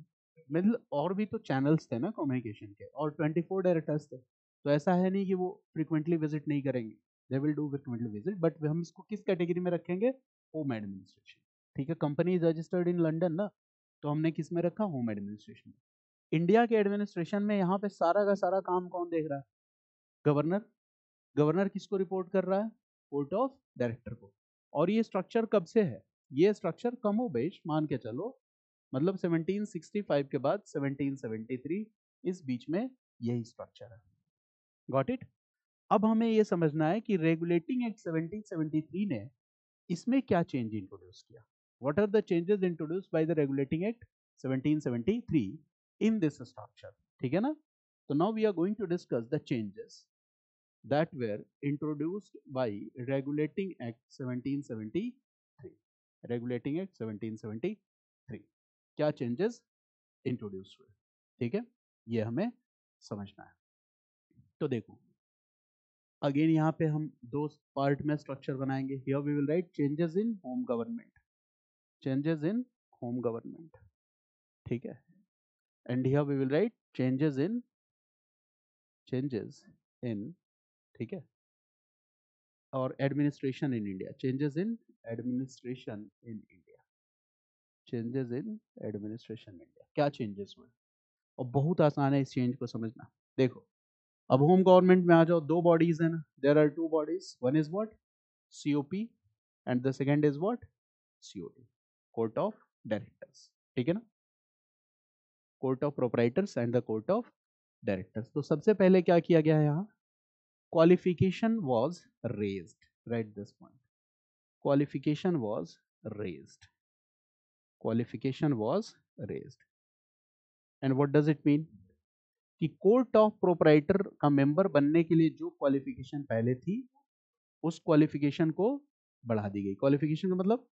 मतलब और भी तो चैनल्स थे ना कम्युनिकेशन के, और 24 डायरेक्टर्स थे। तो ऐसा है नहीं कि वो फ्रिक्वेंटली विजिट नहीं करेंगे, they will do frequently visit, but हम इसको किस कैटेगरी में रखेंगे? Home administration. ठीक है? Company is registered in London ना, तो हमने किस में रखा? होम एडमिनिस्ट्रेशन में। इंडिया के एडमिनिस्ट्रेशन में यहाँ पे सारा का सारा काम कौन देख रहा है? गवर्नर। गवर्नर किसको रिपोर्ट कर रहा है? कोर्ट ऑफ डायरेक्टर को। और ये स्ट्रक्चर कब से है? ये स्ट्रक्चर कमोबेश मान के चलो, मतलब 1765 के बाद 1773, इस बीच में यही स्ट्रक्चर है। Got it? अब हमें ये समझना है कि रेगुलेटिंग एक्ट 1773 ने इसमें क्या चेंज इंट्रोड्यूस किया। What are the changes introduced by the regulating act 1773 in this structure? ठीक है ना? तो now we are going to discuss the changes that were introduced by Regulating Act 1773। Regulating Act 1773 क्या changes introduce हुए? ठीक है? ये हमें समझना है। तो देखो अगेन यहाँ पे हम दो पार्ट में स्ट्रक्चर बनाएंगे। Here we will write changes in home government, changes in home government. ठीक है? And here we will write changes in, ठीक है, और administration in India, changes in administration in India, changes in administration India. क्या changes हुए? और बहुत आसान है इस चेंज को समझना। देखो अब होम गवर्नमेंट में आ जाओ, दो बॉडीज है ना, there are two bodies, one is what? COP, and the second is what? COD, court of directors. ठीक है ना? Court of proprietors and the court of directors. तो सबसे पहले क्या किया गया है यहाँ? Qualification was raised, write this point, qualification was raised, qualification was raised। and what does it mean? कि कोर्ट ऑफ प्रोपराइटर का मेंबर बनने के लिए जो क्वालिफिकेशन पहले थी उस क्वालिफिकेशन को बढ़ा दी गई। क्वालिफिकेशन का मतलब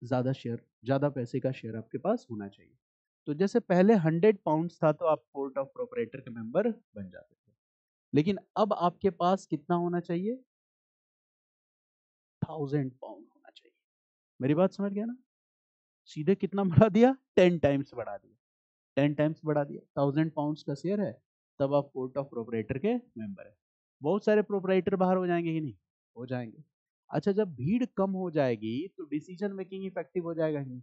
ज्यादा शेयर, ज्यादा पैसे का शेयर आपके पास होना चाहिए। तो जैसे पहले 100 पाउंड था तो आप कोर्ट ऑफ प्रोपराइटर के मेंबर बन जाते थे, लेकिन अब आपके पास कितना होना चाहिए? 1000 पाउंड होना चाहिए। मेरी बात समझ गया ना? सीधे कितना बढ़ा दिया? 10 टाइम्स बढ़ा दिया। 10 टाइम्स बढ़ा दिया। 1000 पाउंड का शेयर है तब आप कोर्ट ऑफ प्रोपराइटर के मेंबर है। बहुत सारे प्रोपराइटर बाहर हो जाएंगे कि नहीं? हो जाएंगे। अच्छा जब भीड़ कम हो जाएगी तो डिसीजन मेकिंग इफेक्टिव हो जाएगा कि नहीं?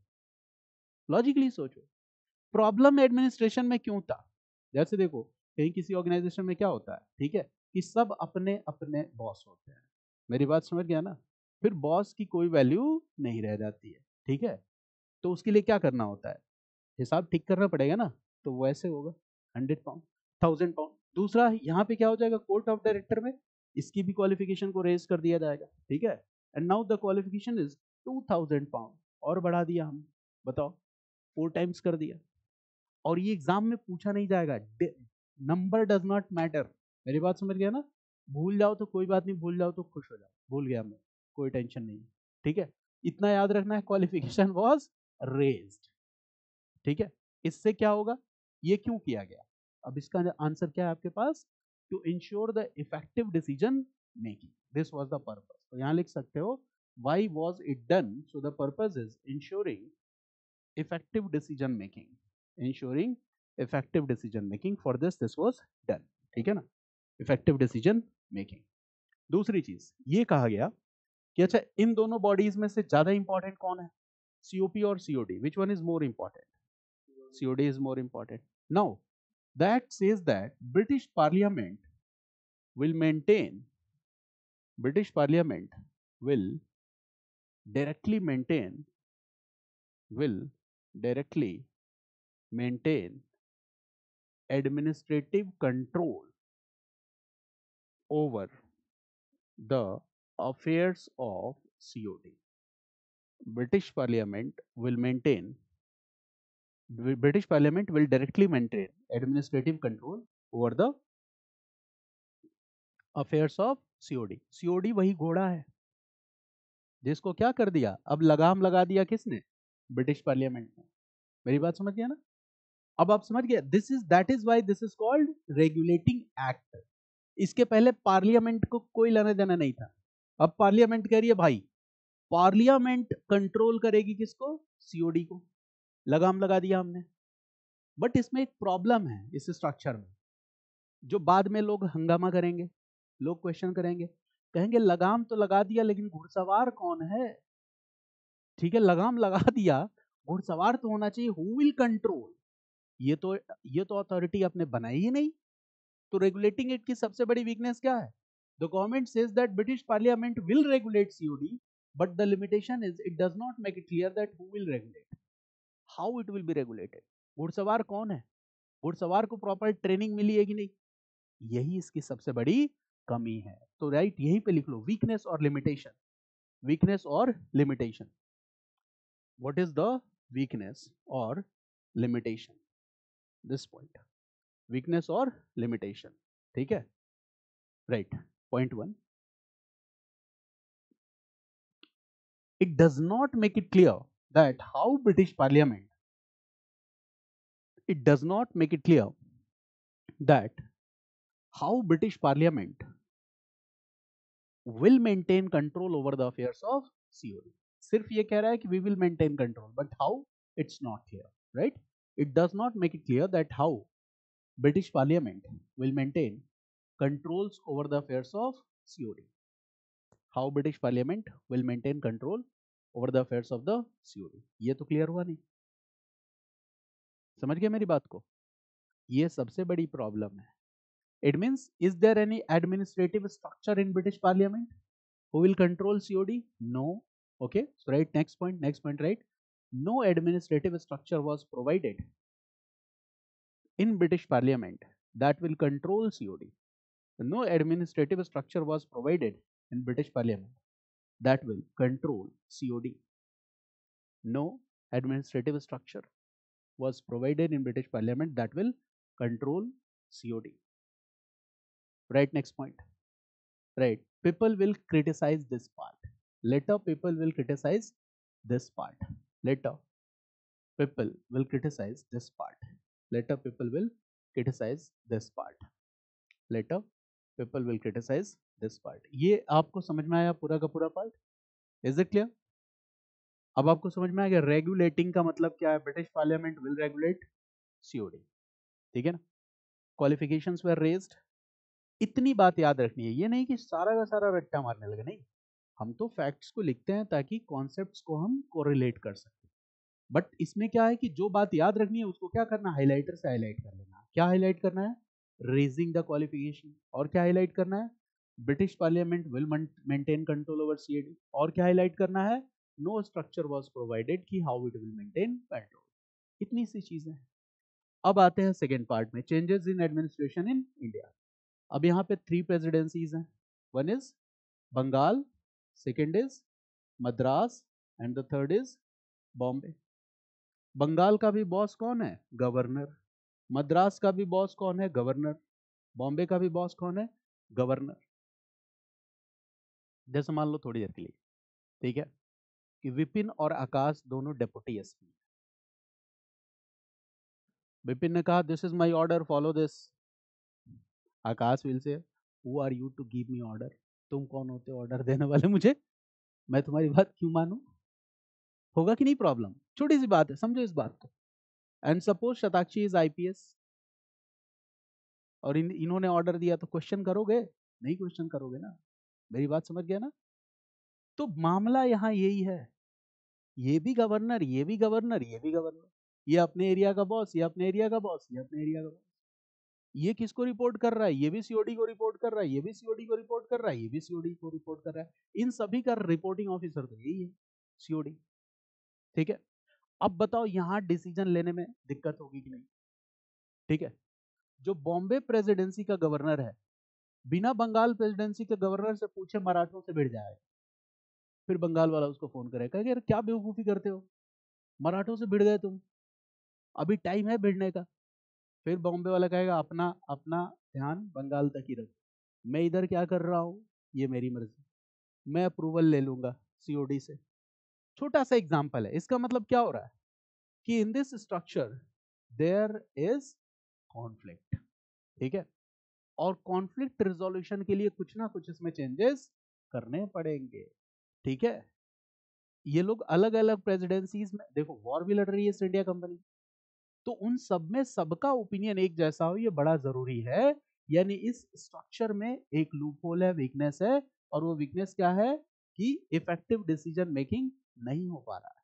लॉजिकली सोचो, प्रॉब्लम एडमिनिस्ट्रेशन में क्यों था? जैसे देखो कहीं किसी ऑर्गेनाइजेशन में क्या होता है, ठीक है, कि सब अपने अपने बॉस होते हैं। मेरी बात समझ गया ना? फिर बॉस की कोई वैल्यू नहीं रह जाती है। ठीक है? तो उसके लिए क्या करना होता है? हिसाब ठीक करना पड़ेगा ना, तो वो ऐसे होगा 100 पाउंड, 1000 पाउंड। दूसरा यहाँ पे क्या हो जाएगा? कोर्ट ऑफ डायरेक्टर में इसकी भी क्वालिफिकेशन को रेज कर दिया जाएगा। ठीक है? And now the qualification is 2000 pound, और बढ़ा दिया हम, बताओ 4 टाइम्स कर दिया। और ये एग्जाम में पूछा नहीं जाएगा, नंबर डज नॉट मैटर। मेरी बात समझ गया ना? भूल जाओ तो कोई बात नहीं, भूल जाओ तो खुश हो जाओ, भूल गया मैं, कोई टेंशन नहीं। ठीक है? इतना याद रखना है, क्वालिफिकेशन वॉज रेज्ड। ठीक है? इससे क्या होगा? ये क्यों किया गया? अब इसका आंसर क्या है आपके पास? To ensure the effective decision making, this was the purpose. तो यहां लिख सकते हो Why was it done? So the purpose is ensuring effective decision making. Ensuring effective decision making. For this was done. ठीक है ना? Effective decision making. दूसरी चीज ये कहा गया कि अच्छा इन दोनों बॉडीज में से ज्यादा इंपॉर्टेंट कौन है? COP और COD. Which one is more important? COD is more important. Now that says that British Parliament will maintain. British Parliament will directly maintain. Will directly maintain administrative control over the affairs of COD. British Parliament will maintain. British Parliament will directly maintain administrative control over the affairs of COD. COD वही घोड़ा है जिसको क्या कर दिया, अब लगाम लगा दिया किसने? ब्रिटिश पार्लियामेंट ने. मेरी बात समझ गया ना? अब आप समझ गए. This is that is why this is called regulating act. इसके पहले पार्लियामेंट को कोई लेना देना नहीं था. अब पार्लियामेंट कह रही है भाई, पार्लियामेंट कंट्रोल करेगी किसको? सीओडी को. लगाम लगा दिया हमने. बट इसमें एक प्रॉब्लम है इस स्ट्रक्चर में, जो बाद में लोग हंगामा करेंगे, लोग क्वेश्चन करेंगे, कहेंगे लगाम तो लगा दिया लेकिन घुड़सवार कौन है? ठीक है, लगाम लगा दिया, घुड़सवार तो होना चाहिए. Who will control? ये तो अथॉरिटी आपने बनाई ही नहीं. तो रेगुलेटिंग इट की सबसे बड़ी वीकनेस क्या है? The government says that British parliament will regulate COD, but the limitation is it does not make it clear that who will regulate, how it will be regulated. घुड़सवार कौन है? घुड़सवार को प्रॉपर ट्रेनिंग मिली है कि नहीं? यही इसकी सबसे बड़ी कमी है. तो राइट, यहीं पे लिख लो वीकनेस और लिमिटेशन. वीकनेस और limitation. What is the weakness और लिमिटेशन? दिस पॉइंट, वीकनेस और लिमिटेशन. ठीक है, right. Point 1, it does not make it clear that how British Parliament, it does not make it clear that how British Parliament will maintain control over the affairs of COD. सिर्फ ये कह रहा है कि we will maintain control, but how? It's not clear, right? It does not make it clear that how British Parliament will maintain controls over the affairs of COD. How British Parliament will maintain control over the affairs of the COD. ये तो clear हुआ नहीं. समझ गए मेरी बात को? ये सबसे बड़ी प्रॉब्लम है. It means, is there any administrative structure in British Parliament who will control COD? No. Okay, so right, next point, right? No administrative structure was provided in British Parliament that will control COD. No administrative structure was provided in British Parliament that will control COD. No administrative structure was provided in British Parliament that will control COD. Right, next point. Right, people will criticize this part. Later people will criticize this part. Later people will criticize this part. Later people will criticize this part. Later people will criticize this part. ये आपको समझ में आया पूरा का पूरा part? Is it clear? अब आपको समझ में आ गया रेगुलेटिंग का मतलब क्या है. British parliament will regulate COD. ठीक है ना? क्वालिफिकेशंस वर रेज्ड. इतनी बात याद रखनी है, ये नहीं कि सारा का सारा रट्टा मारने लगे. नहीं, हम तो फैक्ट्स को लिखते हैं ताकि कॉन्सेप्ट्स को हम कोरिलेट कर सकें. बट इसमें क्या है कि जो बात याद रखनी है उसको क्या करना, हाईलाइटर से हाईलाइट कर लेना. क्या हाईलाइट करना है? Raising the qualification. और क्या हाईलाइट करना है? British parliament will maintain control over CAD. और क्या हाईलाइट करना है? नो स्ट्रक्चर वाज प्रोवाइडेड कि how it will maintain control. इतनी सी चीजें. अब आते हैं सेकेंड पार्ट में, changes in administration in India. अब यहाँ पे 3 प्रेसिडेंसीज हैं. One is Bengal, second is Madras and the third is Bombay. Bengal का भी बॉस कौन है? गवर्नर. मद्रास का भी बॉस कौन है? गवर्नर. बॉम्बे का भी बॉस कौन है? गवर्नर. जैसे मान लो थोड़ी देर के लिए, ठीक है, कि विपिन और आकाश दोनों डेप्यूटी एसपी. विपिन ने कहा this is my order, follow this. Akash will say who are you to give me order? तुम कौन होते हो ऑर्डर देने वाले मुझे? मैं तुम्हारी बात क्यों मानूं? होगा कि नहीं प्रॉब्लम? छोटी सी बात है, समझो इस बात को। And suppose Shatakshi is IPS और इन्होंने ऑर्डर दिया, तो क्वेश्चन करोगे? नहीं क्वेश्चन करोगे ना। मेरी बात समझ गया ना? तो मामला यहाँ यही है, ये भी गवर्नर, ये भी गवर्नर, ये भी गवर्नर, ये अपने एरिया का बॉस, ये अपने एरिया का बॉस, ये अपने एरिया का बॉस। ये किसको रिपोर्ट कर रहा है? ये भी सीओडी को रिपोर्ट कर रहा है, ये भी सीओडी को रिपोर्ट कर रहा है, ये भी सीओडी को रिपोर्ट कर रहा है। इन सभी का रिपोर्टिंग ऑफिसर तो यही है, सीओडी। ठीक है। अब बताओ यहां डिसीजन लेने में दिक्कत होगी कि नहीं? ठीक है। जो बॉम्बे प्रेसिडेंसी का गवर्नर है, बिना बंगाल प्रेसिडेंसी के गवर्नर से पूछे मराठों से भिड़ जाएगा। फिर बंगाल वाला उसको फोन करेगा कि यार क्या बेवकूफी करते हो, मराठों से भिड़ गए तुम, अभी टाइम है भिड़ने का। फिर बॉम्बे वाला कहेगा अपना अपना ध्यान बंगाल तक ही रखो, मैं इधर क्या कर रहा हूँ ये मेरी मर्जी, मैं अप्रूवल ले लूंगा सीओडी से। छोटा सा एग्जांपल है, इसका मतलब क्या हो रहा है कि in this structure there is conflict. ठीक है। और कॉन्फ्लिक्ट रिजोल्यूशन के लिए कुछ ना कुछ इसमें चेंजेस करने पड़ेंगे। ठीक है। ये लोग अलग अलग प्रेसिडेंसीज में, देखो वॉर भी लड़ रही है ईस्ट इंडिया कंपनी, तो उन सब में सबका ओपिनियन एक जैसा हो ये बड़ा जरूरी है। यानी इस स्ट्रक्चर में एक लूपहोल है, वीकनेस है, और वो वीकनेस क्या है कि इफेक्टिव डिसीजन मेकिंग नहीं हो पा रहा है,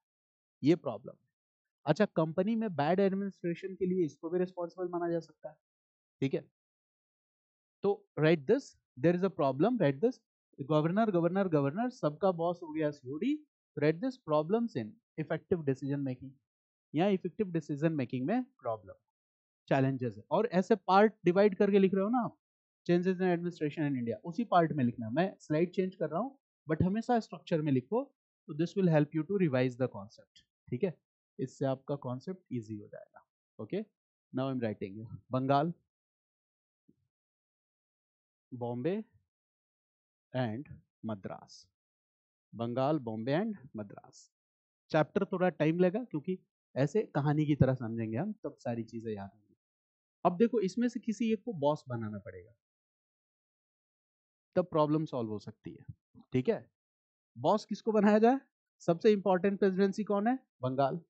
ये प्रॉब्लम है। अच्छा, कंपनी में बैड एडमिनिस्ट्रेशन के लिए इसको भी रिस्पॉन्सिबल माना जा सकता है। ठीक है। तो write this, there is a problem, write this, governor governor governor सबका बॉस हो गया COD. Write this, problems in effective decision making, या इफेक्टिव डिसीजन मेकिंग में प्रॉब्लम, चैलेंजेस है। और ऐसे पार्ट डिवाइड करके लिख रहे हो ना आप, changes in administration in India, उसी पार्ट में लिखना है। मैं स्लाइड चेंज कर रहा हूँ बट हमेशा स्ट्रक्चर में लिखो, तो this will help you to revise the concept. ठीक है। इससे आपका कॉन्सेप्ट इजी हो जाएगा। Okay, now I am writing Bengal, Bombay and Madras, Bengal Bombay and Madras. Chapter थोड़ा टाइम लेगा क्योंकि ऐसे कहानी की तरह समझेंगे हम, तब सारी चीजें याद होंगी। अब देखो इसमें से किसी एक को बॉस बनाना पड़ेगा, तब प्रॉब्लम सॉल्व हो सकती है। ठीक है। बॉस किसको बनाया जाए? सबसे इंपॉर्टेंट प्रेसिडेंसी कौन है? बंगाल।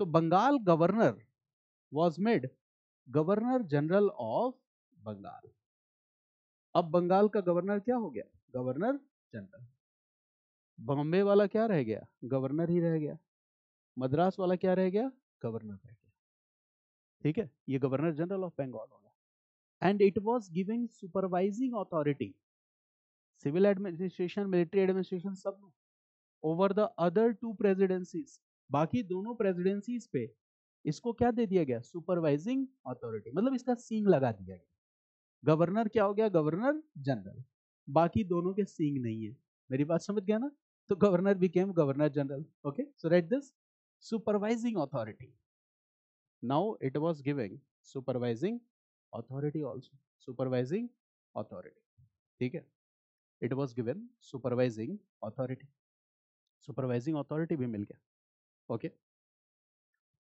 तो Bengal governor was made governor general of Bengal. अब बंगाल का गवर्नर क्या हो गया? Governor general. बॉम्बे वाला क्या रह गया? गवर्नर ही रह गया। मद्रास वाला क्या रह गया? गवर्नर रह गया। ठीक है, ये गवर्नर जनरल ऑफ बंगाल हो गया। And it was giving supervising authority, civil administration, military administration, सब over the other two presidencies, बाकी दोनों प्रेसिडेंसीज पे इसको क्या दे दिया गया? सुपरवाइजिंग अथॉरिटी, मतलब इसका सींग लगा दिया गया। गवर्नर क्या हो गया? Governor general. बाकी दोनों के सींग नहीं है। मेरी बात समझ गया ना? तो governor became governor general. Okay, so right this, supervising authority. Now it was giving supervising authority also, supervising authority. ठीक है। It was given supervising authority, supervising authority भी मिल गया। ओके।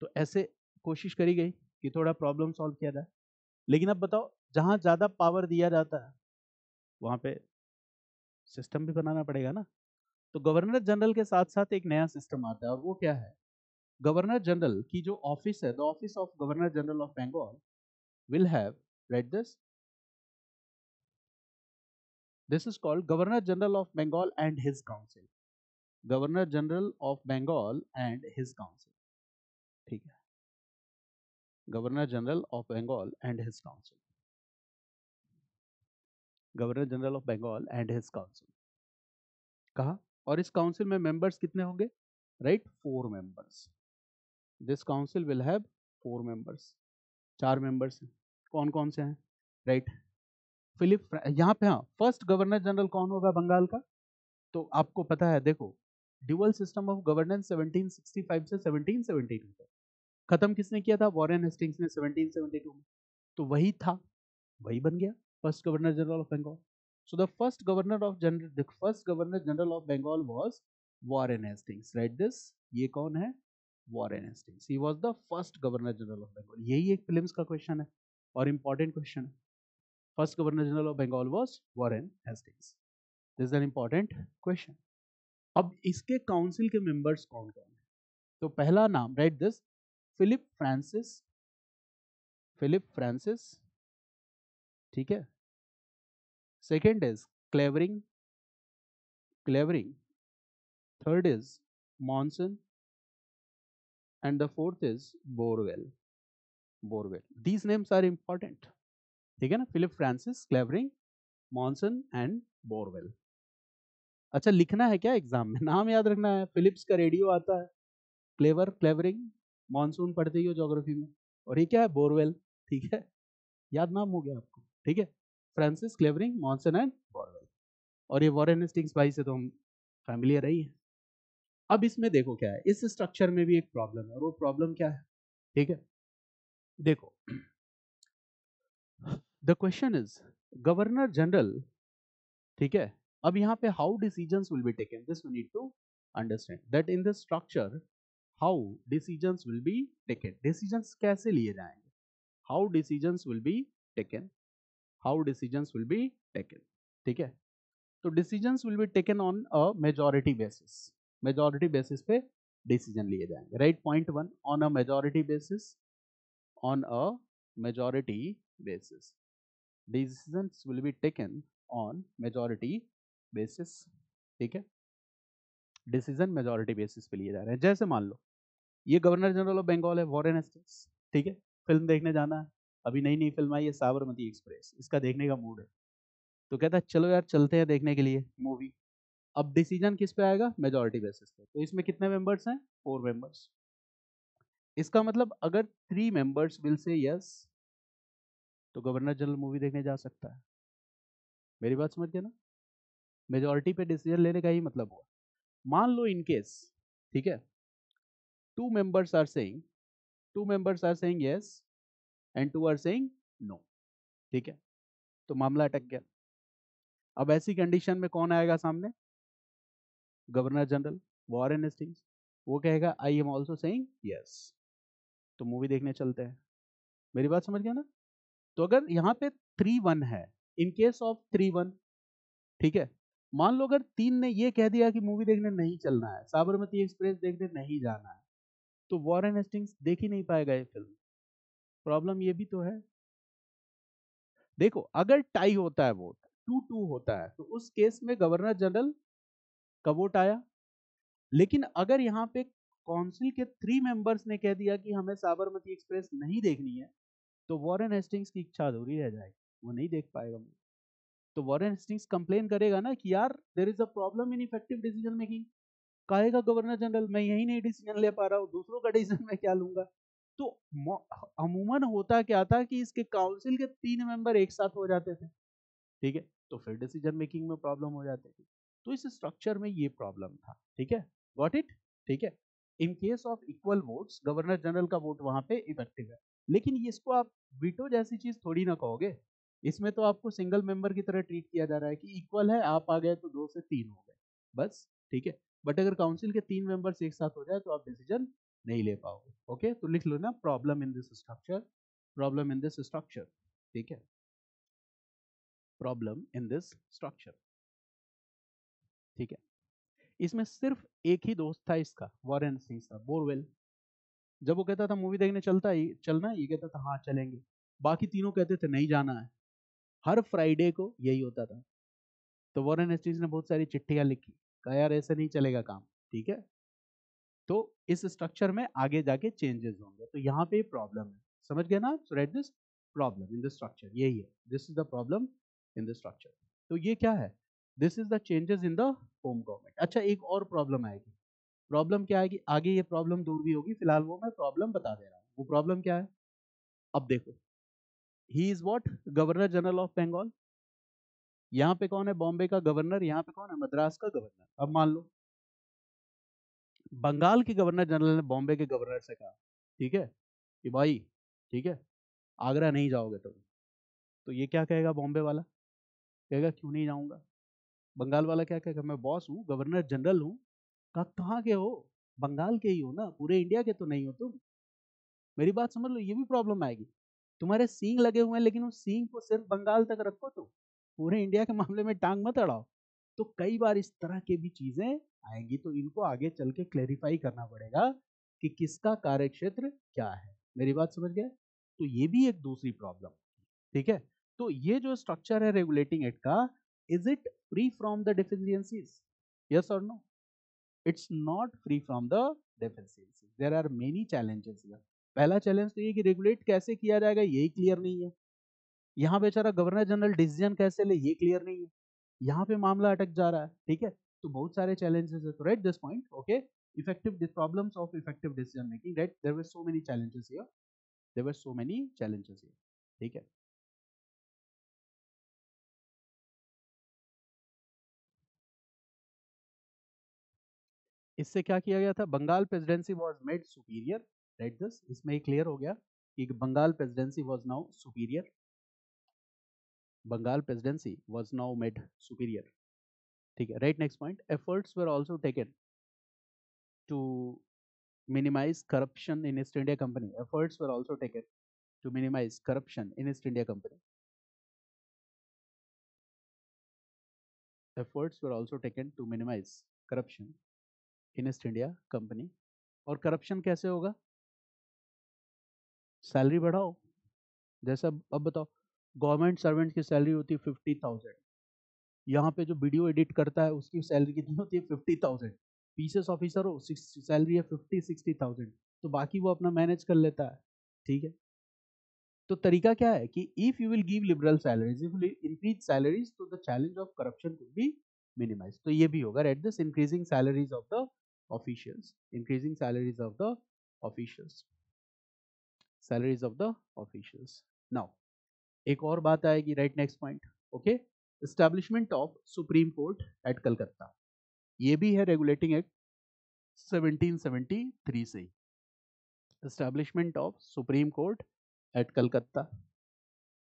तो ऐसे कोशिश करी गई कि थोड़ा प्रॉब्लम सॉल्व किया जाए। लेकिन अब बताओ, जहां ज्यादा पावर दिया जाता है वहां पे सिस्टम भी बनाना पड़ेगा ना। तो गवर्नर जनरल के साथ साथ एक नया सिस्टम आता है, और वो क्या है? गवर्नर जनरल की जो ऑफिस है, the office of governor general of Bengal will have, write this is called governor general of Bengal and his council, governor general of Bengal and his council. ठीक है, governor general of Bengal and his council, governor general of Bengal and his council. कहा, और इस council में members कितने होंगे? Right, 4 members. This council will have 4 members, 4 members. कौन कौन से हैं? राइट, यहाँ पे, हाँ, फर्स्ट गवर्नर जनरल कौन होगा बंगाल का? तो आपको पता है, देखो, ड्यूअल सिस्टम ऑफ गवर्नेंस 1765 से 1772 तक खत्म किसने किया था? वॉरेन हेस्टिंग्स ने 1772 में। तो वही था, वही बन गया first governor general of Bengal. So the first governor of general, the first governor general of Bengal was Warren Hastings. Write this, ये कौन है? Warren Hastings. He was the first governor general of Bengal. यही एक फिल्म्स का क्वेश्चन है और important question है। First governor general of Bengal was Warren Hastings. This is an important question. अब इसके काउंसिल के मेंबर्स कौन कौन है? तो पहला नाम, right this, Philip Francis, Philip Francis, ठीक है। Second is Clavering, Clavering. Third is Monson, and the fourth is Barwell, Barwell. These names are important, ठीक है ना, Philip Francis, Clavering, Monson and Barwell. अच्छा, लिखना है क्या एग्जाम में? नाम याद रखना है। फिलिप्स का रेडियो आता है, क्लेवर, क्लेवरिंग, मॉनसून पढ़ते ही हो ज्योग्राफी में, और ये क्या है? बोरवेल, ठीक है। याद नाम हो गया आपको, ठीक है। Francis, Clavering, Monson and Barwell. और ये वॉरेन हेस्टिंग्स भाई से तो हम फैमिलियर रही है। अब इसमें देखो क्या है, इस स्ट्रक्चर में भी एक प्रॉब्लम है, और वो प्रॉब्लम क्या है, ठीक है। देखो, the question is governor general, ठीक है। अब यहाँ पे how decisions will be taken, this we need to understand that in the structure how decisions will be taken, decisions कैसे लिए जाएंगे, how decisions will be taken, how decisions will be taken, ठीक है। तो decisions will be taken on a majority basis, majority basis पे decision लिए जाएंगे, right. Point one, on a majority basis, on a majority basis, decisions will be taken on majority basis, ठीक है। Decision majority basis पे लिए जा रहे हैं। जैसे मान लो ये गवर्नर जनरल ऑफ बंगाल है, वॉरेन हेस्टिंग्स, ठीक है। फिल्म देखने जाना है, अभी नई नई फिल्म आई है साबरमती एक्सप्रेस, इसका देखने का मूड है, तो कहता है चलो यार चलते हैं देखने के लिए मूवी। अब डिसीजन किस पे आएगा? मेजॉरिटी बेसिस पे। तो इसमें कितने मेंबर्स हैं? 4 मेंबर्स। इसका मतलब अगर 3 मेंबर्स विल से यस, तो गवर्नर जनरल मूवी देखने जा सकता है। मेरी बात समझ गए ना? मेजॉरिटी पे डिसीजन लेने का ही मतलब हुआ। मान लो इन केस, ठीक है, 2 members are saying, 2 members are saying yes and 2 are saying no, ठीक है, तो मामला अटक गया। अब ऐसी कंडीशन में कौन आएगा सामने? Governor general, Warren Hastings. वो कहेगा I am also saying yes, तो मूवी देखने चलते हैं। मेरी बात समझ गया ना? तो अगर यहाँ पे 3-1 है, इन केस ऑफ 3-1, ठीक है, मान लो अगर 3 ने ये कह दिया कि मूवी देखने नहीं चलना है, साबरमती एक्सप्रेस देखने नहीं जाना है, तो वॉरेन हेस्टिंग्स देख ही नहीं पाएगा ये फिल्म। प्रॉब्लम ये भी तो है। देखो, अगर टाई होता है, वोट 2-2 होता है, तो उस केस में गवर्नर जनरल का वोट आया। लेकिन अगर यहाँ पे काउंसिल के 3 मेंबर्स ने कह दिया कि हमें साबरमती एक्सप्रेस नहीं देखनी है, तो वॉरेन हेस्टिंग्स की इच्छा अधूरी रह जाएगी, वो नहीं देख पाएगा। तो वॉरेन हेस्टिंग्स कंप्लेन करेगा ना कि यार there is a problem in effective decision making. कहेगा गवर्नर जनरल मैं यही नहीं डिसीजन ले पा रहा हूँ, दूसरों का डिसीजन मैं क्या लूंगा। तो अमूमन होता क्या था कि इसके काउंसिल के 3 मेंबर एक साथ हो जाते थे, ठीक है, तो फिर डिसीजन मेकिंग में प्रॉब्लम हो जाती थी। तो इस स्ट्रक्चर में ये प्रॉब्लम था, ठीक है, गॉट इट, ठीक है। In case of equal votes governor General का वोट वहां पे इफेक्टिव है। लेकिन इसको आप वीटो जैसी चीज थोड़ी ना कहोगे, इसमें तो आपको सिंगल मेंबर की तरह ट्रीट किया जा रहा है कि इक्वल है, आप आ गए तो 2 से 3 हो गए, बस, ठीक है। बट अगर काउंसिल के 3 मेंबर्स एक साथ हो जाए तो आप डिसीजन नहीं ले पाओगे। ओके, तो लिख लो ना, problem in this structure, problem in this structure, ठीक है, प्रॉब्लम इन दिस स्ट्रक्चर, ठीक है। इसमें सिर्फ एक ही दोस्त था इसका, वॉरेन सिंह था, बोरवेल। जब वो कहता था मूवी देखने चलना है, ये कहता था हाँ चलेंगे। बाकी तीनों कहते थे नहीं जाना है। हर फ्राइडे को यही होता था। तो वॉरेन हेस्टिंग्स ने बहुत सारी चिट्ठियां लिखी, कहा यार ऐसे नहीं चलेगा काम, ठीक है। तो इस स्ट्रक्चर में आगे जाके चेंजेस होंगे, तो यहाँ पे प्रॉब्लम है, समझ गए ना? So right this, problem in the structure यही है, this is the problem in the structure. तो ये क्या है? This is the changes in the home government. अच्छा, एक और प्रॉब्लम आएगी। प्रॉब्लम क्या आएगी? आगे ये प्रॉब्लम दूर भी होगी, फिलहाल वो मैं प्रॉब्लम बता दे रहा हूँ। वो प्रॉब्लम क्या है? अब देखो, he is what? Governor general of Bengal. यहाँ पे कौन है बॉम्बे का गवर्नर, यहाँ पे कौन है मद्रास का गवर्नर। अब मान लो बंगाल के गवर्नर जनरल ने बॉम्बे के गवर्नर से कहा, ठीक है, कि भाई, ठीक है, आगरा नहीं जाओगे तुम। तो ये क्या कहेगा बॉम्बे वाला? कहेगा क्यों नहीं जाऊंगा। बंगाल वाला क्या कहेगा? मैं बॉस हूँ, गवर्नर जनरल हूँ। कहा कहाँ के हो? बंगाल के ही हो ना, पूरे इंडिया के तो नहीं हो तुम। मेरी बात समझ लो, ये भी प्रॉब्लम आएगी। तुम्हारे सींग लगे हुए हैं, लेकिन उस सींग को सिर्फ बंगाल तक रखो, तो पूरे इंडिया के मामले में टांग मत अड़ाओ। तो कई बार इस तरह के भी चीजें आएंगी, तो इनको आगे चल के क्लेरिफाई करना पड़ेगा कि किसका कार्य क्षेत्र क्या है। मेरी बात समझ गए? तो ये भी एक दूसरी प्रॉब्लम, ठीक है। तो ये जो स्ट्रक्चर है रेगुलेटिंग एक्ट का, is it free from the deficiencies? Yes और no? It's not free from the deficiencies, there are many challenges here. पहला चैलेंज तो ये कि रेगुलेट कैसे किया जाएगा यही क्लियर नहीं है। यहाँ बेचारा गवर्नर जनरल डिसीजन कैसे ले ये क्लियर नहीं है। यहाँ पे मामला अटक जा रहा है, ठीक है। तो बहुत सारे चैलेंजेस है, तो write this point, okay. Effective problems of effective decision making, right, there were so many challenges here, there were so many challenges here, ठीक है। इससे क्या किया गया था? Bengal presidency was made superior, write this, इसमें क्लियर हो गया कि Bengal presidency was now superior, Bengal presidency was now made superior, ठीक है। Right, next point, efforts were also taken to minimize corruption in East India Company. Efforts were also taken to minimize corruption in East India Company. Efforts were also taken to minimize corruption in East India Company. और corruption कैसे होगा? Salary बढ़ाओ, जैसा अब बताओ, government servant की salary होती है 50,000, यहाँ पे जो वीडियो एडिट करता है उसकी सैलरी कितनी होती है? 50,000। पीसीएस ऑफिसर हो, सैलरी है 50-60,000, तो बाकी वो अपना मैनेज कर लेता है, ठीक है। तो तरीका क्या है कि if you will give liberal salaries, if you increase salaries, तो the challenge of corruption could be minimise. तो ये भी होगा, at this increasing salaries of the officials, increasing salaries of the officials, salaries of the officials. Now एक और बात आएगी, right, next point, okay. Establishment of Supreme Court at Calcutta, ये भी है रेगुलेटिंग एक्ट 1773 से। Establishment of Supreme Court at Calcutta,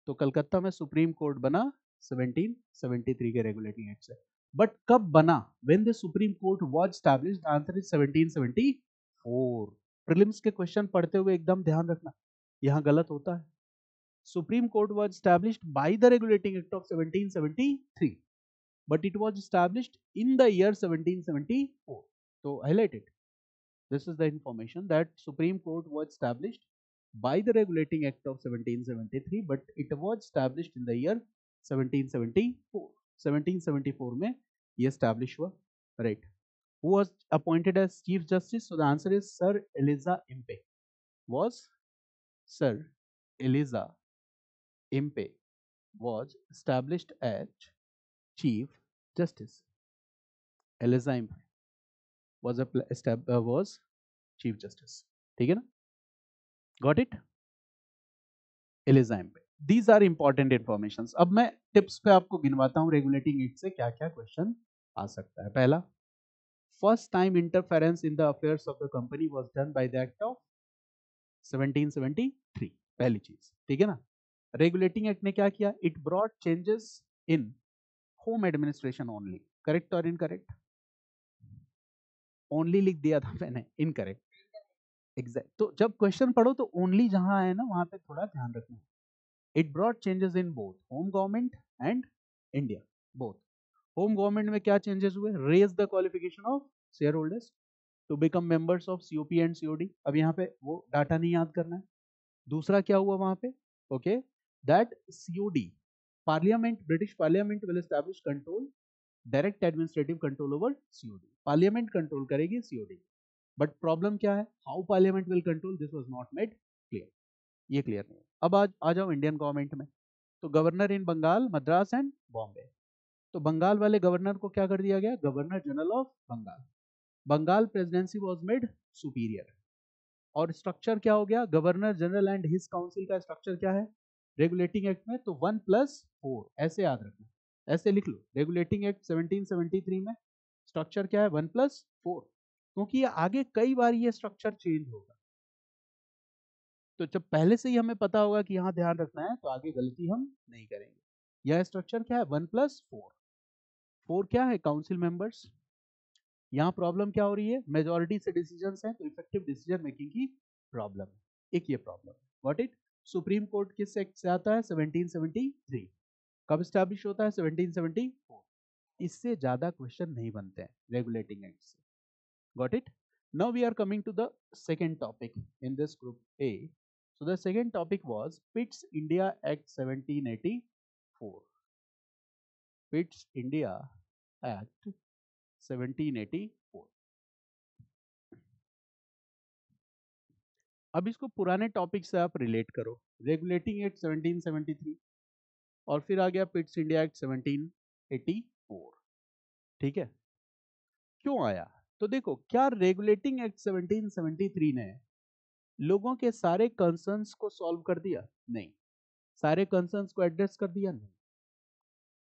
तो कलकत्ता में सुप्रीम कोर्ट बना 1773 के रेगुलेटिंग एक्ट से। बट कब बना? When the supreme court was established, answer is 1774। Prelims के क्वेश्चन पढ़ते हुए एकदम ध्यान रखना, यहाँ गलत होता है। Supreme court was established bye the regulating act of 1773, but it was established in the year 1774. So highlight it. This is the information that Supreme Court was established by the Regulating Act of 1773, but it was established in the year 1774. 1774 में ये establish हुआ, right? Who was appointed as Chief Justice? So the answer is Sir Eliza Impe. Was Sir Eliza Impe was established as Chief Justice. Eliza Impe was Chief Justice. ठीक है ना? Got it? Eliza Impe. These are important informations. अब मैं tips पे आपको गिनवाता हूँ regulating act से क्या क्या क्वेश्चन आ सकता है। पहला, first time interference in the affairs of the company was done by the act of 1773, पहली चीज, ठीक है ना। रेगुलेटिंग एक्ट ने क्या किया? It brought changes in home administration only, correct और इनकरेक्ट? ओनली लिख दिया था मैंने, इनकरेक्ट, एग्जैक्ट। तो जब क्वेश्चन पढ़ो तो ओनली जहां है ना वहां पे थोड़ा ध्यान रखना। It brought changes in both home government and India, both. Home government में क्या चेंजेस हुए? Raise the qualification of shareholders to become members of COP and COD. अब यहाँ पे वो डाटा नहीं याद करना है। दूसरा क्या हुआ वहां पे? Okay, that COD, parliament, British parliament will establish control, direct administrative control over COD. Parliament control करेगी सीओडी, बट प्रॉब्लम क्या है? How parliament will control, this was not made clear, ये क्लियर नहीं है। अब आज आ जाओ इंडियन गवर्नमेंट में, तो governor in Bengal, Madras and Bombay. तो बंगाल वाले गवर्नर को क्या कर दिया गया? Governor general of Bengal. Bengal presidency was made superior, और स्ट्रक्चर क्या हो गया? Governor general and his council का स्ट्रक्चर क्या है रेगुलेटिंग एक्ट में? तो 1+4, ऐसे याद रखना, ऐसे लिख लो। रेगुलेटिंग एक्ट 1773 में स्ट्रक्चर क्या है? 1+4, क्योंकि ये आगे कई बार ये स्ट्रक्चर चेंज होगा। तो जब पहले से ही हमें पता होगा कि यहाँ ध्यान रखना है, तो आगे गलती हम नहीं करेंगे। यह स्ट्रक्चर क्या है? 1+4। 4 क्या है? Council members. यहाँ प्रॉब्लम क्या हो रही है? मेजोरिटी से डिसीजंस हैं, तो इफेक्टिव डिसीजन मेकिंग की प्रॉब्लम है, एक ये problem. What it? Supreme court किस एक्ट से आता है? 1773। कब स्टैब्लिश होता है? 1774। इससे ज्यादा क्वेश्चन नहीं बनते हैं रेगुलेटिंग एक्ट से. Got it. Now we are coming to the second topic in this group A. So the second topic was Pitt's India Act 1784. Pitt's India Act 1784. अब इसको पुराने टॉपिक से आप रिलेट करो. रेगुलेटिंग एक्ट 1773 और फिर आ गया पिट्स इंडिया एक्ट 1784. ठीक है. क्यों आया? तो देखो, क्या रेगुलेटिंग एक्ट 1773 ने लोगों के सारे कंसर्न्स को सॉल्व कर दिया? नहीं. सारे कंसर्न्स को एड्रेस कर दिया? नहीं.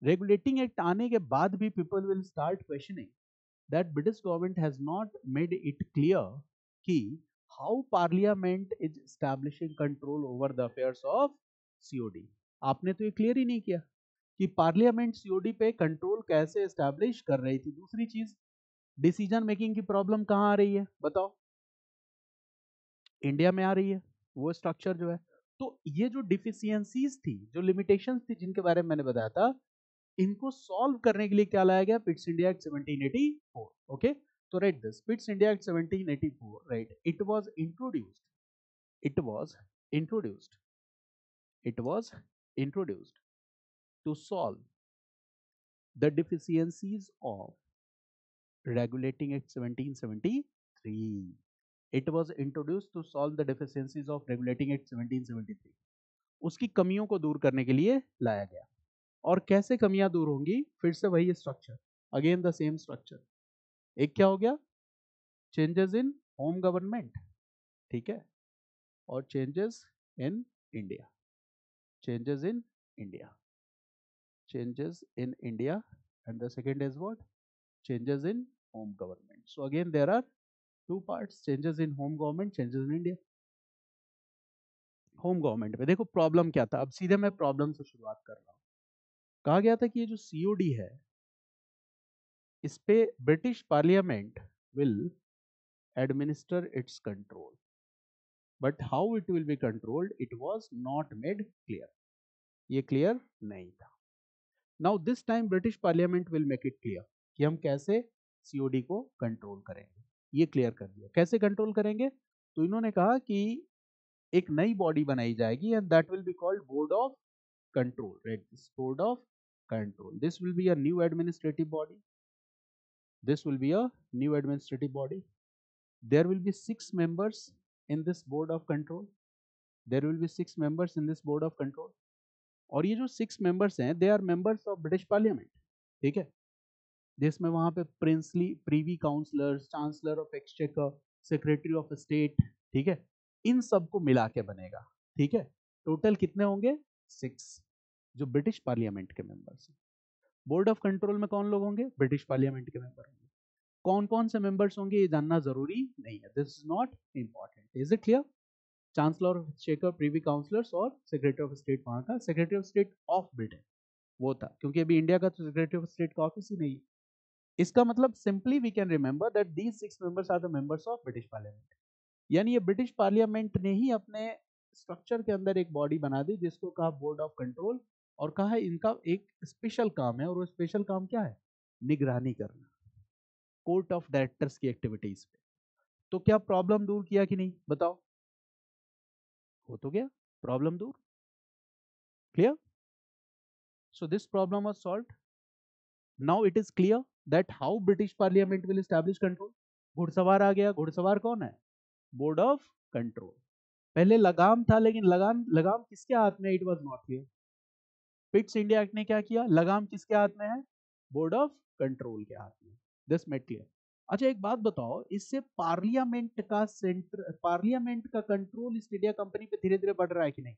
रेगुलेटिंग एक्ट आने के बाद भी people will start questioning that British government has not made it clear कि how Parliament is establishing control over the affairs of COD. आपने तो ये क्लियर ही नहीं किया कि पार्लियामेंट सीओडी पे कंट्रोल कैसे एस्टैब्लिश कर रही थी. दूसरी चीज, डिसीजन मेकिंग की प्रॉब्लम कहाँ आ रही है बताओ? इंडिया में आ रही है वो स्ट्रक्चर जो है. तो ये जो डिफिशियंसीज थी, जो लिमिटेशंस थी जिनके बारे में मैंने बताया था, इनको सॉल्व करने के लिए क्या लाया गया? Pitt's India act 1784. ओके. तो write this Pitt's India act 1784. Right. It was introduced it was introduced to solve the deficiencies of regulating act 1773. It was introduced to solve the deficiencies of regulating act 1773. उसकी कमियों को दूर करने के लिए लाया गया. और कैसे कमियां दूर होंगी? फिर से वही structure, again the same structure. एक क्या हो गया? Changes in home government. ठीक है. और changes in India. Changes in India. changes in India, and the second is what? Changes in home government. So again there are two parts: changes in home government, changes in India. Home government में देखो problem क्या था. अब सीधे मैं problem से शुरुआत कर रहा हूं. कहा गया था कि ये जो सीओडी है, इस पे British parliament will administer it's control, but how it will be controlled it was not made clear. ये क्लियर नहीं था. Now this time British parliament will make it clear कि हम कैसे सीओडी को कंट्रोल करेंगे. ये क्लियर कर दिया कैसे कंट्रोल करेंगे. तो इन्होंने कहा कि एक नई बॉडी बनाई जाएगी and that will be called board of control. Right. This board of control, this will be a new administrative body. This will be a new administrative body. There will be 6 members in this board of control. There will be 6 members in this board of control. और ये जो 6 members हैं, they are members of British parliament. ठीक है. जिसमें वहां पे princely privy councillors, chancellor of exchequer, secretary of state, ठीक है, इन सबको मिला के बनेगा. ठीक है. टोटल कितने होंगे? 6, जो ब्रिटिश पार्लियामेंट के मेंबर्स हैं. बोर्ड ऑफ कंट्रोल में कौन लोग होंगे? ब्रिटिश पार्लियामेंट के मेंबर होंगे. कौन कौन से मेंबर्स होंगे ये जानना जरूरी नहीं है. This is not important. Is it clear? Chancellor of exchequer, privy councillors और सेक्रेटरी ऑफ स्टेट. वहां का secretary of state of Britain वो था, क्योंकि अभी इंडिया का तो सेक्रेटरी ऑफ स्टेट का ऑफिस ही नहीं है. इसका मतलब simply we can remember that these 6 members are the members of British parliament. यानी ये ब्रिटिश पार्लियामेंट ने ही अपने स्ट्रक्चर के अंदर एक बॉडी बना दी जिसको कहा बोर्ड ऑफ कंट्रोल, और कहा इनका एक स्पेशल काम है. और वो स्पेशल काम क्या है? निगरानी करना कोर्ट ऑफ डायरेक्टर्स की एक्टिविटीज पे. तो क्या प्रॉब्लम दूर किया कि नहीं बताओ? हो तो गया प्रॉब्लम दूर. Clear? So this problem was solved. Now it is clear that how British parliament will establish control. घुड़सवार आ गया. घुड़सवार कौन है? Board of control. पहले लगाम था, लेकिन लगाम लगाम किसके हाथ में? It was not clear. Pitt's India act ने क्या किया? लगाम किसके हाथ में है? बोर्ड ऑफ कंट्रोल के हाथ में. This made clear. अच्छा एक बात बताओ, इससे पार्लियामेंट का कंट्रोल ईस्ट इंडिया कंपनी पे धीरे धीरे बढ़ रहा है कि नहीं?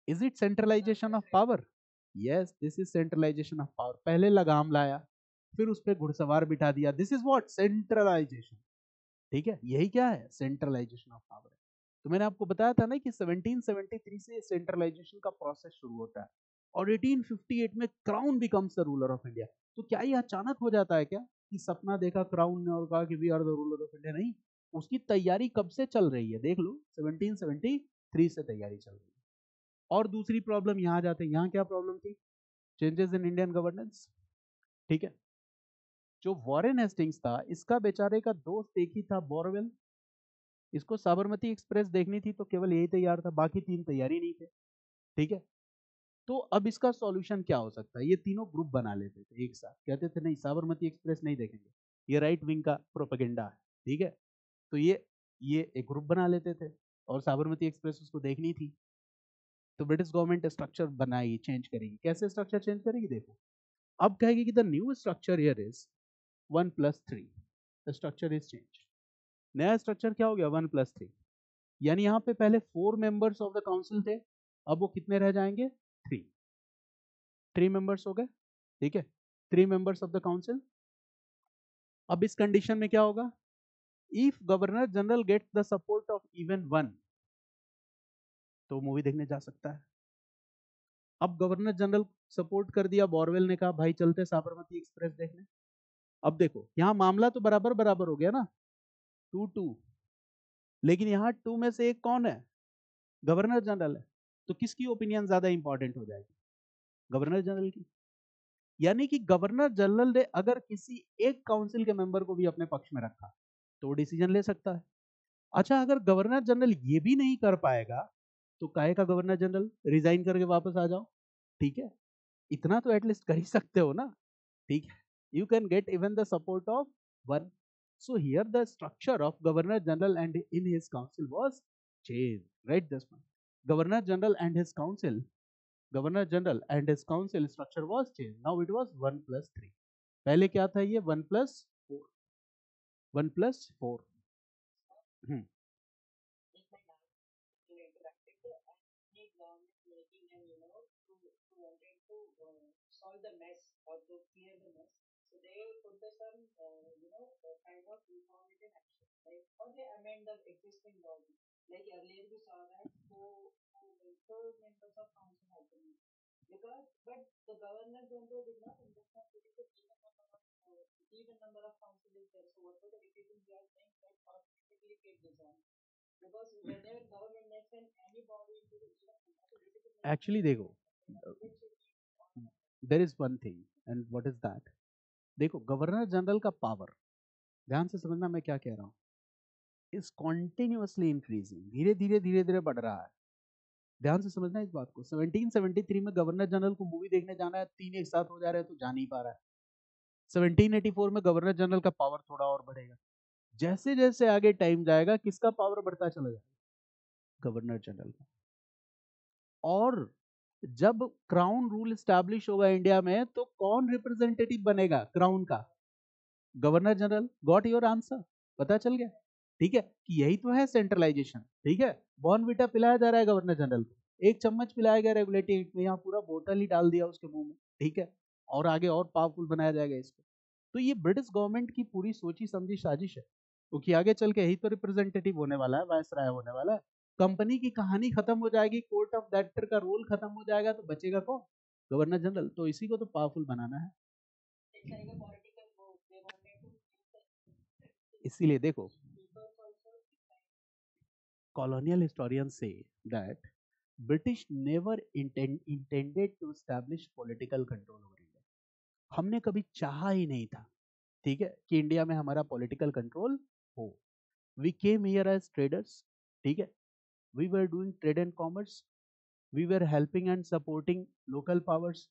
Is it centralisation of power? Yes, this is centralisation of power. पहले लगाम लाया, फिर उस पर घुड़सवार बिठा दिया. This is what? सेंट्रलाइजेशन. ठीक है. यही क्या है? Centralisation of power. तो मैंने आपको बताया था ना कि 1773 से सेंट्रलाइजेशन का प्रोसेस शुरू होता है और 1858 में crown becomes the ruler of India. तो क्या ये अचानक हो जाता है क्या कि सपना देखा क्राउन ने और कहा कि we are the ruler of India? नहीं, उसकी तैयारी कब से चल रही है देख लो. 1773 से तैयारी चल रही है. और दूसरी प्रॉब्लम यहाँ जाते हैं. यहाँ क्या प्रॉब्लम थी? चेंजेस इन इंडियन गवर्नेंस, ठीक है। जो वॉरेन हेस्टिंग्स था, इसका बेचारे का दोस्त एक ही था, बोरवेल। इसको साबरमती एक्सप्रेस देखनी थी तो केवल यही तैयार था, बाकी तीन तैयार ही नहीं थे, ठीक है। तो अब इसका सॉल्यूशन क्या हो सकता है? ये तीनों ग्रुप बना लेते थे एक साथ, कहते थे नहीं साबरमती एक्सप्रेस नहीं देखेंगे, ये राइट विंग का प्रोपेगेंडा है, ठीक है। तो ये एक ग्रुप बना लेते थे और साबरमती एक्सप्रेस उसको देखनी थी। तो ब्रिटिश गवर्नमेंट स्ट्रक्चर बनाई, चेंज करेगी। कैसे स्ट्रक्चर चेंज करेगी? देखो, अब कहेगी कि the new structure here is 1+3, the structure is change. नया स्ट्रक्चर क्या हो गया? 1+3। यानी यहाँ पे पहले 4 मेंबर्स ऑफ द काउंसिल थे, अब वो कितने रह जाएंगे? 3। 3 मेंबर्स हो गए, ठीक है, 3 मेंबर्स ऑफ द काउंसिल। अब इस कंडीशन में क्या होगा? If governor general get the support of even 1, तो मूवी देखने जा सकता है। अब गवर्नर जनरल सपोर्ट कर दिया, बोरवेल ने कहा भाई चलते साबरमती एक्सप्रेस देखने। अब देखो यहाँ मामला तो बराबर बराबर हो गया ना, 2-2, लेकिन यहाँ 2 में से एक कौन है? गवर्नर जनरल है। तो किसकी ओपिनियन ज्यादा इंपॉर्टेंट हो जाएगी? गवर्नर जनरल की। यानी कि गवर्नर जनरल ने अगर किसी एक काउंसिल के मेंबर को भी अपने पक्ष में रखा तो वो डिसीजन ले सकता है। अच्छा, अगर गवर्नर जनरल ये भी नहीं कर पाएगा तो काहे का गवर्नर जनरल, रिजाइन करके वापस आ जाओ, ठीक है। इतना तो एटलीस्ट कर ही सकते हो ना, ठीक है। You can get even the support of 1। So here the structure of governor general and in his council was change, right this one. Governor general and his council, governor general and his council structure was change, now it was 1+3। पहले क्या था? ये 1+4, 1+4। हम्म। Like my last you interacted any government making and to wanted to solve the mess or to clear the mess. So they put the some kind of reformative action, right? Or they amend the existing law. Like earlier we saw that four members of council had to be because but the governor general did not understand that it is even number of council is there. So whatever the decision we are saying that automatically get dissolved. Because whenever government makes an any body into the even so basically actually देखो, it should be there is one thing, and what is that? देखो, governor General का power, ध्यान से समझना मैं क्या कह रहा हूँ, इज कॉन्टिन्यूसली इंक्रीजिंग, धीरे धीरे धीरे धीरे बढ़ रहा है। ध्यान से समझना इस बात को। 1773 में गवर्नर जनरल को मूवी देखने जाना है, 3 एक साथ हो जा रहे हैं तो जा नहीं पा रहा है। 1784 में गवर्नर जनरल का पावर थोड़ा और बढ़ेगा। जैसे जैसे आगे टाइम जाएगा, किसका पावर बढ़ता चला जाएगा? गवर्नर जनरल का। और जब क्राउन रूल स्टैब्लिश होगा इंडिया में तो कौन रिप्रेजेंटेटिव बनेगा क्राउन का? Governor general. Got your answer? पता चल गया, ठीक है, कि यही तो है सेंट्रलाइजेशन, ठीक है। बॉर्नविटा पिलाया जा रहा है गवर्नर जनरल को, एक चम्मच पिलाया गया रेगुलेटिंग एक्ट में, यहाँ पूरा बोतल ही डाल दिया उसके मुंह में, ठीक है। और आगे और पावरफुल बनाया जाएगा इसको। तो ये ब्रिटिश गवर्नमेंट की पूरी सोची समझी साजिश है, क्योंकि आगे चल के यही तो रिप्रेजेंटेटिव होने वाला है, वायसराय होने वाला है। कंपनी की कहानी खत्म हो जाएगी, कोर्ट ऑफ डायरेक्टर का रोल खत्म हो जाएगा, तो बचेगा कौन? Governor general. तो इसी को तो पावरफुल बनाना है। it's like a political move. They wanted to इसीलिए देखो, people also colonial historians say that British never intended to establish political control over India. हमने कभी चाहा ही नहीं था, ठीक है, कि इंडिया में हमारा पॉलिटिकल कंट्रोल हो। We came here as traders, ठीक है, we were doing trade and commerce, we were helping and supporting local powers.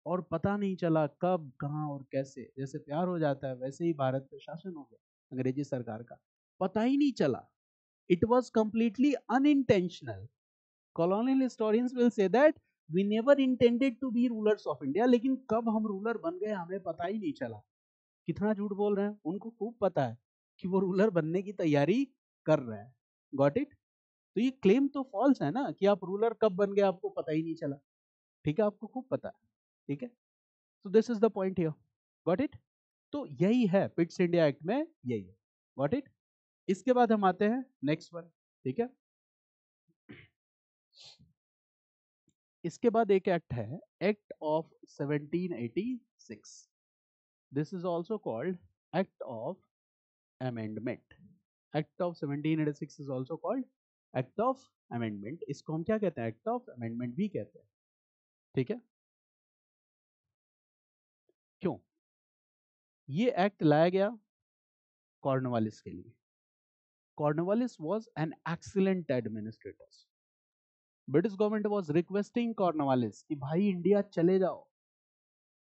और पता नहीं चला कब कहाँ और कैसे, जैसे प्यार हो जाता है वैसे ही भारत पे शासन हो गया अंग्रेजी सरकार का, पता ही नहीं चला। It was completely unintentional. colonial historians will say that we never intended to be rulers of India, लेकिन कब हम रूलर बन गए हमें पता ही नहीं चला। कितना झूठ बोल रहे हैं, उनको खूब पता है कि वो रूलर बनने की तैयारी कर रहे हैं। Got it? तो ये क्लेम तो फॉल्स है ना, कि आप रूलर कब बन गए आपको पता ही नहीं चला, ठीक है, आपको खूब पता है, ठीक है। तो this is the point here. Got it? तो यही है पिट्स इंडिया एक्ट में, यही है। Got it? इसके बाद हम आते हैं नेक्स्ट वन, ठीक है। इसके बाद एक एक्ट है, act of 1786। This is also called act of amendment. Act of 1786 is also called act of amendment. इसको हम क्या कहते हैं? एक्ट ऑफ अमेंडमेंट भी कहते हैं, ठीक है। क्यों? ये एक्ट लाया गया कॉर्नवालिस के लिए. Cornwallis was an excellent administrator. British government was requesting Cornwallis कि भाई इंडिया चले जाओ,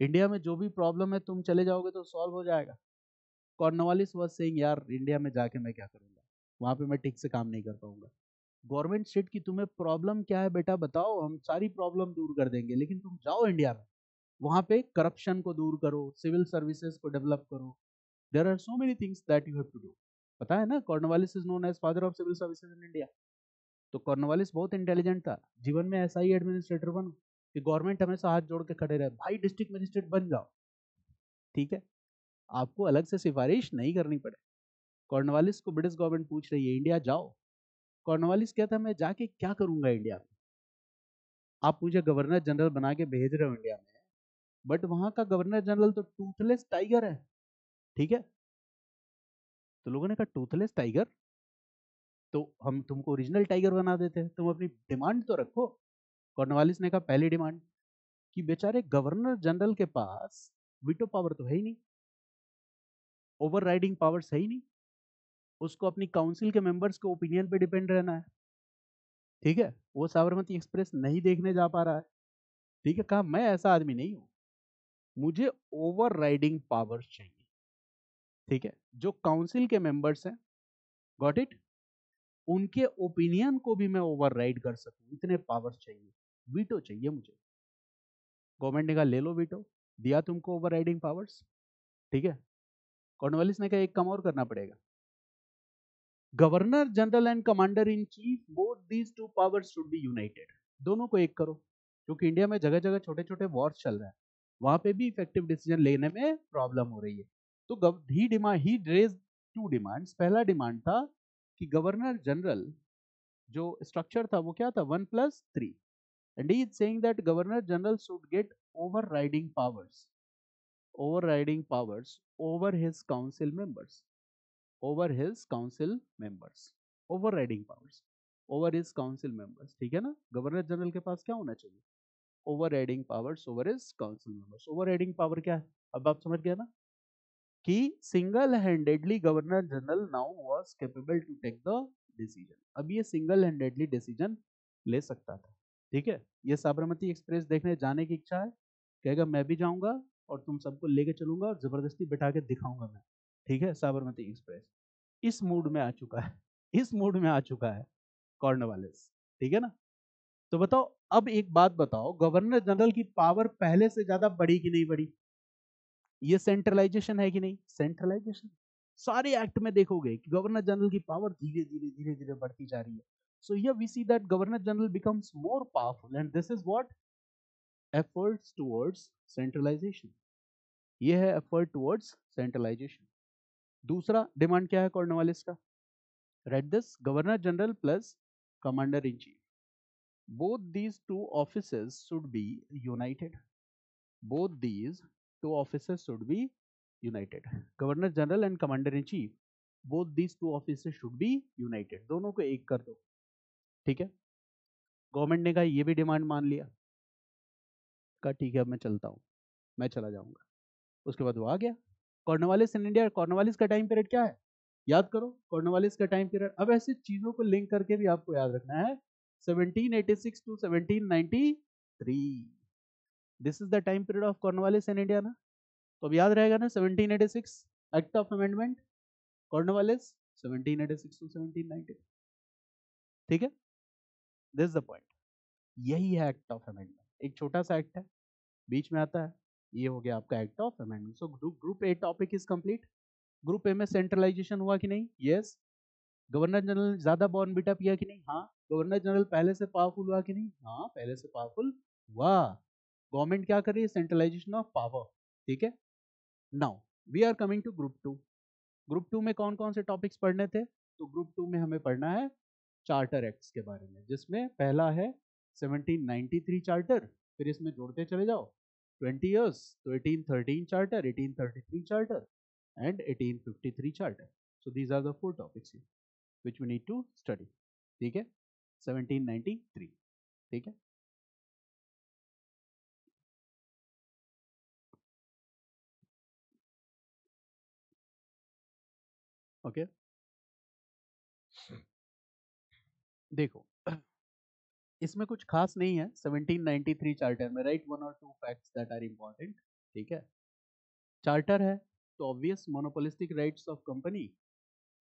इंडिया में जो भी प्रॉब्लम है तुम चले जाओगे तो सॉल्व हो जाएगा. कॉर्नवालिस वाज सेइंग यार इंडिया में जाके मैं क्या करूंगा, वहां पे मैं ठीक से काम नहीं कर पाऊंगा. गवर्नमेंट स्टेट की तुम्हें प्रॉब्लम क्या है बेटा बताओ, हम सारी प्रॉब्लम दूर कर देंगे, लेकिन तुम जाओ इंडिया में, वहां पे करप्शन को दूर करो, सिविल सर्विसेज को डेवलप करो. There are so many things that you have to do. पता है ना, Cornwallis is known as father of civil services in India. तो कॉर्नवालिस बहुत इंटेलिजेंट था. जीवन में ऐसा ही एडमिनिस्ट्रेटर बनो कि गवर्नमेंट हमेशा हाथ जोड़ के खड़े रहे, भाई डिस्ट्रिक्ट मजिस्ट्रेट बन जाओ, ठीक है, आपको अलग से सिफारिश नहीं करनी पड़े. कॉर्नवालिस को ब्रिटिश गवर्नमेंट पूछ रही है इंडिया जाओ, कॉर्नवालिस कहता है मैं जाके क्या करूंगा इंडिया में, आप मुझे गवर्नर जनरल बना के भेज रहे हो इंडिया में, बट वहां का गवर्नर जनरल तो टूथलेस टाइगर है, ठीक है. तो लोगों ने कहा टूथलेस टाइगर, तो हम तुमको ओरिजिनल टाइगर बना देते हैं, तुम अपनी डिमांड तो रखो. कॉर्नवालिस ने कहा पहली डिमांड कि बेचारे गवर्नर जनरल के पास वीटो पावर तो है ही नहीं, ओवर राइडिंग पावर्स है ही नहीं, उसको अपनी काउंसिल के मेंबर्स के ओपिनियन पे डिपेंड रहना है, ठीक है. वो साबरमती एक्सप्रेस नहीं देखने जा पा रहा है, ठीक है. कहा मैं ऐसा आदमी नहीं हूं, मुझे ओवर राइडिंग पावर्स चाहिए, ठीक है. जो काउंसिल के मेंबर्स हैं, गॉट इट, उनके ओपिनियन को भी मैं ओवर राइड कर सकूं, इतने पावर्स चाहिए, वीटो चाहिए मुझे. गवर्नमेंट ने कहा ले लो वीटो, दिया तुमको ओवर राइडिंग पावर्स, ठीक है. कॉर्नवालिस ने कहा एक काम और करना पड़ेगा, governor general and commander in chief both these two powers should be united, दोनों को एक करो, क्योंकि इंडिया में जगह जगह छोटे छोटे वॉर्स चल रहे हैं, वहां पे भी इफेक्टिव डिसीजन लेने में प्रॉब्लम हो रही है. तो ही रेज टू डिमांड्स. पहला डिमांड था कि गवर्नर जनरल जो स्ट्रक्चर था वो क्या था, 1+3, and he is saying that governor general should get overriding powers over his council members, over his council members, overriding powers over his council members, ठीक है ना. गवर्नर जनरल के पास क्या होना चाहिए, overriding powers over his council members. overriding power क्या है, अब आप समझ गए ना, कि single handedly governor general now was capable to take the decision. अब ये सिंगल हैंडेडली डिसीजन ले सकता था, ठीक है. ये साबरमती एक्सप्रेस देखने जाने की इच्छा है, कहेगा मैं भी जाऊंगा और तुम सबको लेके चलूंगा और जबरदस्ती बिठा के दिखाऊंगा मैं, ठीक है. साबरमती एक्सप्रेस इस मूड में आ चुका है, इस मूड में आ चुका है कॉर्नवालिस, ठीक है ना. तो बताओ, अब एक बात बताओ, गवर्नर जनरल की पावर पहले से ज्यादा बढ़ी कि नहीं बढ़ी, ये सेंट्रलाइजेशन है कि नहीं, सेंट्रलाइजेशन. सारे एक्ट में देखोगे कि गवर्नर जनरल की पावर धीरे धीरे धीरे धीरे बढ़ती जा रही है. So here we see that governor general becomes more powerful and this is what, efforts towards centralisation. ये है एफर्ट टुवर्ड्स सेंट्रलाइजेशन. दूसरा डिमांड क्या है कॉर्नवालिस का, read this, governor general plus commander in chief, both these two offices should be united, both these two offices should be united, governor general and commander in chief, both these two offices should be united, दोनों को एक कर दो, ठीक है. Government ने कहा ये भी डिमांड मान लिया, कहा ठीक है अब मैं चलता हूँ, मैं चला जाऊंगा. उसके बाद वो आ गया. कॉर्नवालिस इन इंडिया, कॉर्नवालिस का टाइम पीरियड क्या है, याद करो कॉर्नवालिस का टाइम पीरियड. अब ऐसी चीजों को लिंक करके भी आपको याद रखना है, 1786 to 1793, this is the time period of Cornwallis in India ना. तो अब याद रहेगा ना, 1786 act of amendment, Cornwallis 1786 to 1793, ठीक है. दिस इज द पॉइंट, यही है एक्ट ऑफ अमेंडमेंट. एक छोटा सा एक्ट है, बीच में आता है, ये हो गया आपका act of amendment. So group A topic is complete. Group A में सेंट्रलाइजेशन हुआ कि नहीं, यस. गवर्नर जनरल ज्यादा बॉर्न बीटा किया कि नहीं, हाँ. गवर्नर जनरल पहले से पावरफुल हुआ कि नहीं, हाँ पहले से पावरफुल हुआ. गवर्नमेंट क्या कर रही है, सेंट्रलाइजेशन ऑफ पावर, ठीक है. Now we are coming to group two. Group two में कौन कौन से टॉपिक्स पढ़ने थे, तो ग्रुप टू में हमें पढ़ना है चार्टर एक्ट्स के बारे में, जिसमें पहला है 1793 चार्टर, फिर इसमें जोड़ते चले जाओ 20 इयर्स, तो 1813 charter, 1833 charter and 1853 charter. So these are the four topics which we need to study, ठीक है. 1793, ठीक है. ओके देखो, इसमें कुछ खास नहीं है 1793 चार्टर में, राइट, वन और two facts that are important. ठीक है, चार्टर है तो obvious monopolistic rights of company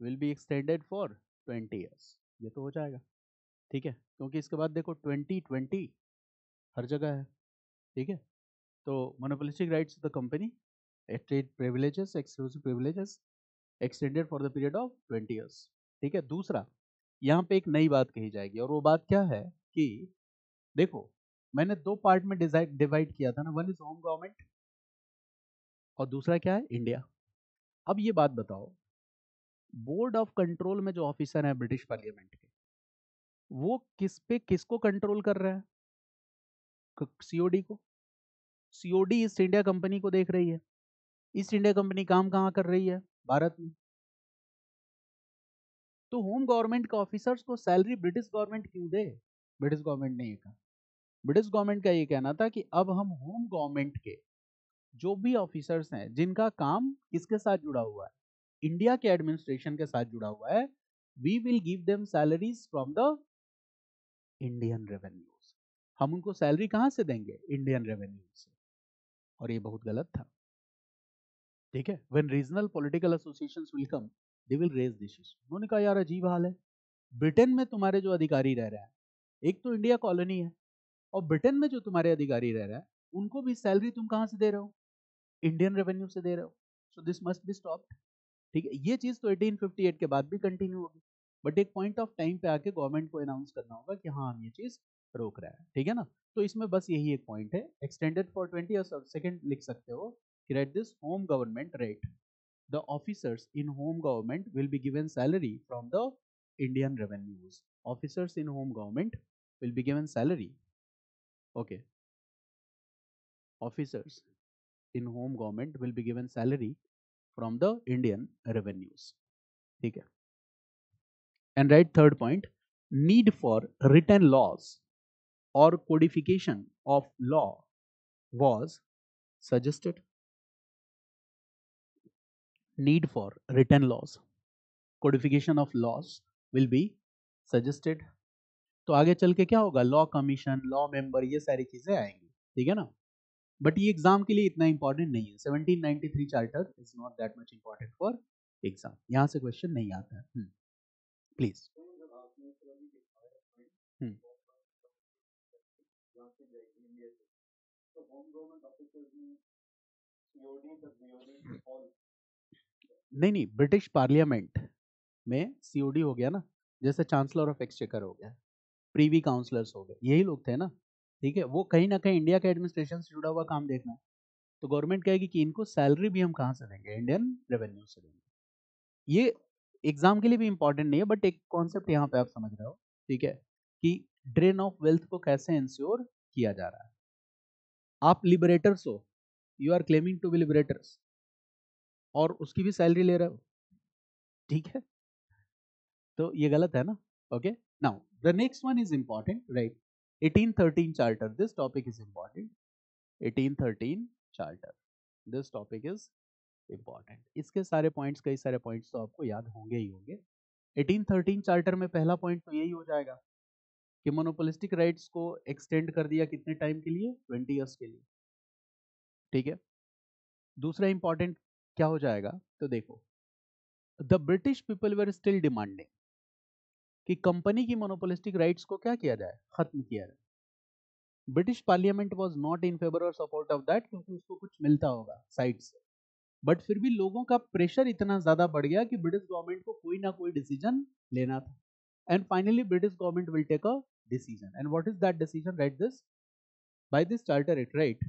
will be extended for 20 years, ये तो हो जाएगा। ठीक है, क्योंकि इसके बाद देखो 2020 हर जगह है। ठीक है, तो monopolistic rights of the company, trade privileges, exclusive privileges extended for the period of 20 years। ठीक है, दूसरा यहाँ पे एक नई बात कही जाएगी, और वो बात क्या है कि देखो, मैंने दो पार्ट में डिवाइड किया था ना, वन इज होम गवर्नमेंट और दूसरा क्या है, इंडिया। अब ये बात बताओ, बोर्ड ऑफ कंट्रोल में जो ऑफिसर है ब्रिटिश पार्लियामेंट के, वो किस पे किसको कंट्रोल कर रहे हैं, सीओडी को। सीओडी ईस्ट इंडिया कंपनी को देख रही है। ईस्ट इंडिया कंपनी काम कहाँ कर रही है, भारत में। तो होम गवर्नमेंट के ऑफिसर्स को सैलरी ब्रिटिश गवर्नमेंट क्यों दे, ब्रिटिश गवर्नमेंट ने ये कहा। ब्रिटिश गवर्नमेंट का ये कहना था कि अब हम होम गवर्नमेंट के जो भी ऑफिसर्स हैं जिनका काम किसके साथ जुड़ा हुआ है, इंडिया के एडमिनिस्ट्रेशन के साथ जुड़ा हुआ है, we will give them salaries from the Indian revenues. हम उनको सैलरी कहां से देंगे, इंडियन रेवेन्यू से। और ये बहुत गलत था। ठीक है, when regional political associations will come, they will raise this issue. उन्होंने कहा यार अजीब हाल है, ब्रिटेन में तुम्हारे जो अधिकारी रह रहे हैं, एक तो इंडिया कॉलोनी है, और ब्रिटेन में जो तुम्हारे अधिकारी रह रहे हैं उनको भी सैलरी तुम कहां से दे रहे हो, इंडियन रेवेन्यू से दे रहे हो। So this must be stopped. ठीक है, ये चीज तो 1858 के बाद भी कंटिन्यू होगी, बट एक पॉइंट ऑफ टाइम पे आके गवर्नमेंट को अनाउंस करना होगा कि हाँ हम ये चीज रोक रहा है। ठीक है ना, तो इसमें बस यही एक पॉइंट है, एक्सटेंडेड फॉर 20 years। सेकंड लिख सकते हो कि right this home government rate, the officers in home government will be given salary from the Indian revenues. Officers in home government will be given salary. Okay, officers in home government will be given salary from the Indian revenues. ठीक है, and right, third point, need for written laws or codification of law was suggested. Need for written laws, codification of laws will be suggested. तो आगे चल के क्या होगा, law commission, law member, ये सारी चीजें आएंगी। ठीक है ना, बट ये एग्जाम के लिए इतना इंपॉर्टेंट नहीं है। 1793 charter is not that much important for exam, यहाँ से क्वेश्चन नहीं आता है। प्लीज। नहीं नहीं, ब्रिटिश पार्लियामेंट में सीओडी हो गया ना, जैसे चांसलर ऑफ एक्सचेकर हो गया, प्रीवी काउंसलर्स हो गए, यही लोग थे ना। ठीक है, वो कहीं ना कहीं इंडिया के एडमिनिस्ट्रेशन से जुड़ा हुआ काम देखना है। तो गवर्नमेंट कहेगी कि इनको सैलरी भी हम कहाँ से देंगे, इंडियन रेवेन्यू से देंगे। ये एग्जाम के लिए भी इंपॉर्टेंट नहीं है, बट एक कॉन्सेप्ट यहाँ पे आप समझ रहे हो। ठीक है, कि ड्रेन ऑफ वेल्थ को कैसे इंश्योर किया जा रहा है। आप लिबरेटर्स हो, you are claiming to be liberators, और उसकी भी सैलरी ले रहे हो। ठीक है, तो ये गलत है ना। Okay, now the next one is important, right, 1813 charter, this topic is important. 1813 charter, this topic is important. इसके सारे पॉइंट्स, कई सारे पॉइंट्स तो आपको याद होंगे ही होंगे। 1813 चार्टर में पहला पॉइंट तो यही हो जाएगा कि मोनोपोलिस्टिक राइट्स को एक्सटेंड कर दिया कितने टाइम के लिए, 20 years के लिए। ठीक है, दूसरा इंपॉर्टेंट क्या हो जाएगा, तो देखो, the British people were still demanding कि कंपनी की मोनोपोलिस्टिक राइट्स को क्या किया जाए, खत्म किया जाए। British parliament was not in favour और सपोर्ट ऑफ दैट, क्योंकि उसको कुछ मिलता होगा साइड से, बट फिर भी लोगों का प्रेशर इतना ज्यादा बढ़ गया कि ब्रिटिश गवर्नमेंट को कोई ना कोई डिसीजन लेना था। And finally British government will take a decision, and what is that decision, write this, by this charter it, right,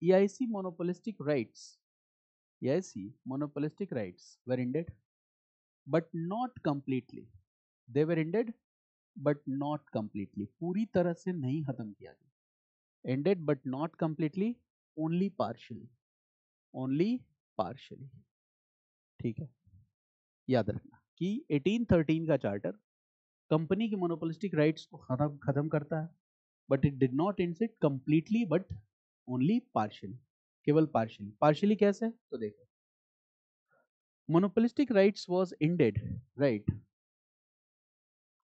EIC monopolistic rights, EIC monopolistic rights were ended but not completely, they were ended but not completely, पूरी तरह से नहीं खत्म किया गया, ended but not completely, only partially, only partially। ठीक है, याद रखना कि 1813 का चार्टर कंपनी की मोनोपोलिस्टिक राइट्स को खत्म खत्म करता है, but it did not and it completely, but only partially, केवल पार्शियली। पार्शियली कैसे, तो देखो, monopolistic rights was ended, right,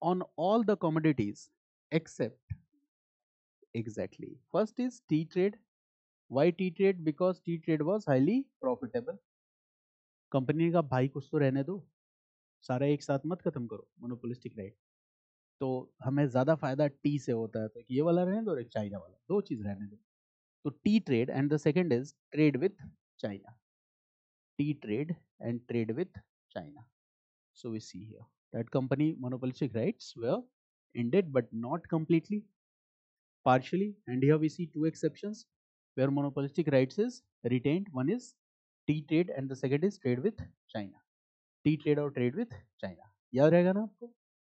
on all the commodities except, exactly, first is tea trade. Why tea trade? Because tea trade was highly profitable. Company का भाई कुछ तो रहने दो, सारा एक साथ मत खत्म करो मोनोपोलिस्टिक राइट। तो हमें ज्यादा फायदा टी से होता है, तो एक ये वाला रहने दो और एक चाइना वाला, दो चीज रहने दो। तो T trade and the second is trade with China, T trade and trade with China. So we see here that company monopolistic rights were ended but not completely, partially, and here we see two exceptions where monopolistic rights is retained. One is tea trade and the second is trade with China. T trade और trade with China, याद रहेगा ना आपको?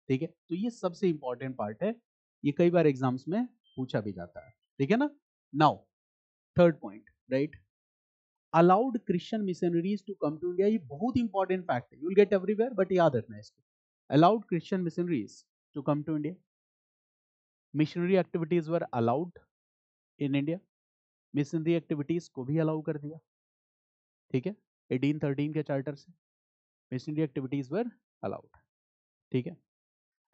ठीक है, तो ये सबसे इंपॉर्टेंट पार्ट है, ये कई बार एग्जाम्स में पूछा भी जाता है, ठीक है ना। Now third point, right, allowed Christian missionaries to come to India. ये बहुत इंपॉर्टेंट फैक्ट है, you will get everywhere, but याद रखना है इसको। Allowed Christian missionaries to come to India, missionary activities were allowed in India, missionary activities को भी allow कर दिया, ठीक है, 1813 के चार्टर से मिशनरी एक्टिविटीज वर अलाउड, ठीक है।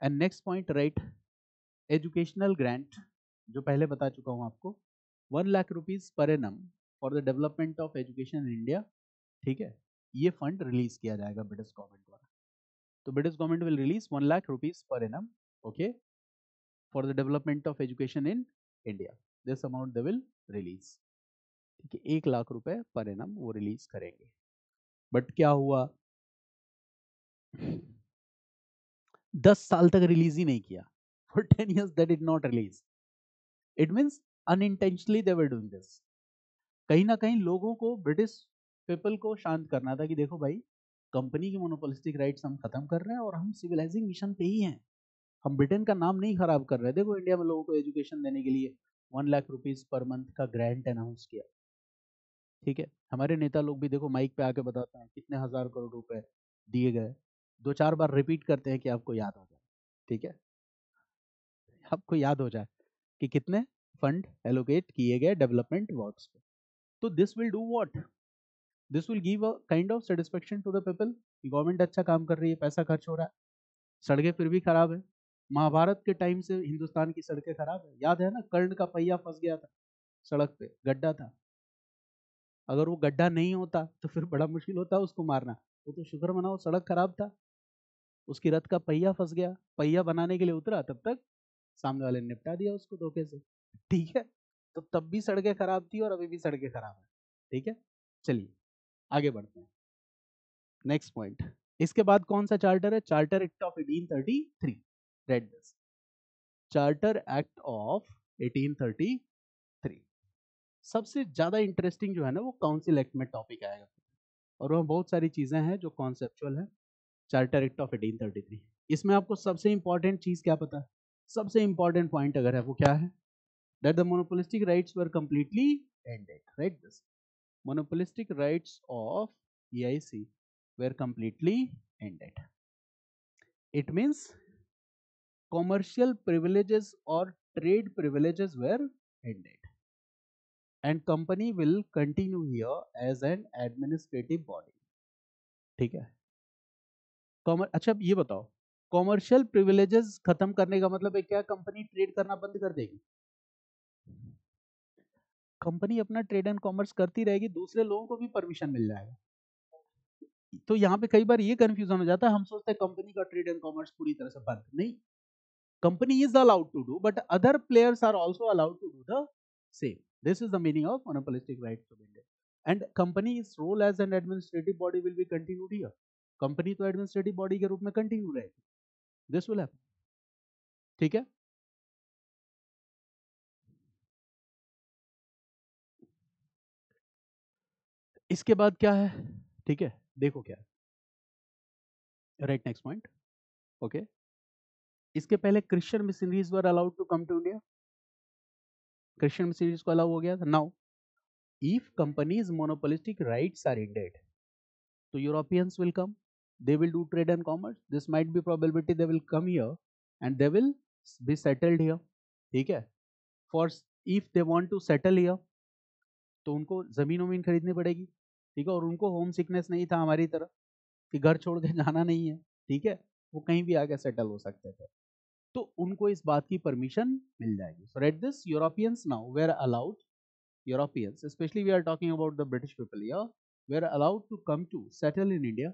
And next point, right, educational grant, जो पहले बता चुका हूं आपको, 1 lakh rupees per annum for the development of education in India, ठीक है, ये फंड रिलीज किया जाएगा ब्रिटिश गवर्नमेंट द्वारा। तो British government will release 1 lakh rupees per annum, okay, for the development of education in India, this amount they will release, ठीक है, 1 लाख रुपए पर एनम वो रिलीज करेंगे। बट क्या हुआ, 10 साल तक रिलीज ही नहीं किया, for 10 years they did not release, it means unintentionally they were doing this। कहीं ना कहीं लोगों को, ब्रिटिश पीपल को शांत करना था कि देखो भाई, कंपनी की मोनोपोलिस्टिक राइट्स हम खत्म कर रहे हैं और हम सिविलाइजिंग मिशन पे ही हैं, हम ब्रिटेन का नाम नहीं खराब कर रहे। देखो इंडिया में लोगों को एजुकेशन देने के लिए 1 लाख रुपीज पर मंथ का ग्रांट अनाउंस किया, ठीक है। हमारे नेता लोग भी देखो माइक पे आके बताते हैं कितने हजार करोड़ रुपए दिए गए, 2-4 बार रिपीट करते हैं कि आपको याद हो जाए, ठीक है, आपको याद हो जाए कि कितने फंड एलोकेट किए गए डेवलपमेंट वर्क्स पे। तो this will do what, this will give a kind of satisfaction to the people कि गवर्नमेंट अच्छा काम कर रही है, पैसा खर्च हो रहा है। सड़कें फिर भी खराब है, महाभारत के टाइम से हिंदुस्तान की सड़कें खराब है, याद है ना, कर्ण का पहिया फंस गया था सड़क पे, गड्ढा था, अगर वो गड्ढा नहीं होता तो फिर बड़ा मुश्किल होता उसको मारना। वो तो शुक्र मनाओ सड़क खराब था, उसकी रथ का पहिया फंस गया, पहिया बनाने के लिए उतरा, तब तक सामने वाले ने निपटा दिया उसको धोखे से, ठीक है। तो तब भी सड़कें खराब थी और अभी भी सड़कें खराब है, ठीक है। चलिए आगे बढ़ते हैं, नेक्स्ट पॉइंट। इसके बाद कौन सा चार्टर है, charter act of 1833, read this, charter act of 1833। सबसे ज्यादा इंटरेस्टिंग जो है ना वो काउंसिल एक्ट में टॉपिक आएगा, और वहाँ बहुत सारी चीजें हैं जो कॉन्सेप्चुअल है। चार्टर एक्ट ऑफ 1833, इसमें आपको सबसे इंपॉर्टेंट चीज क्या पता है, सबसे इंपॉर्टेंट पॉइंट अगर है वो क्या है, that the monopolistic rights were completely ended, right, this monopolistic rights of EIC were completely ended, it means commercial privileges or trade privileges were ended and company will continue here as an administrative body, ठीक है। अच्छा ये बताओ, commercial privileges खत्म करने का मतलब है क्या, कंपनी ट्रेड करना बंद कर देगी? कंपनी अपना ट्रेड एंड कॉमर्स करती रहेगी, दूसरे लोगों को भी परमिशन मिल जाएगा। तो यहाँ पे कई बार ये कंफ्यूजन हो जाता है, हम सोचते हैं कंपनी का ट्रेड एंड कॉमर्स पूरी तरह से बंद, नहीं, company is allowed to do but other players are also allowed to do the same, this is the meaning of monopolistic rights of India and company's role as an administrative body will be continued here, company तो administrative body के रूप में continue रहेगी, this will happen, ठीक है। इसके बाद क्या है, ठीक है, देखो क्या है, राइट, नेक्स्ट पॉइंट, ओके। इसके पहले Christian missionaries were allowed to come to India, Christian missionaries को अलाउ हो गया था। Now if companies monopolistic rights are ended, so Europeans will come, they will do trade and commerce, this might be probability they will come here and they will be settled here, ठीक है। for if they want to settle here तो उनको जमीन वमीन खरीदनी पड़ेगी, ठीक है, और उनको होम सिकनेस नहीं था हमारी तरह, कि घर छोड़ के जाना नहीं है, ठीक है, वो कहीं भी आके सेटल हो सकते थे, तो उनको इस बात की परमिशन मिल जाएगी. So right this, Europeans now were allowed, Europeans, especially we are talking about the British people here, were allowed to come to settle in India.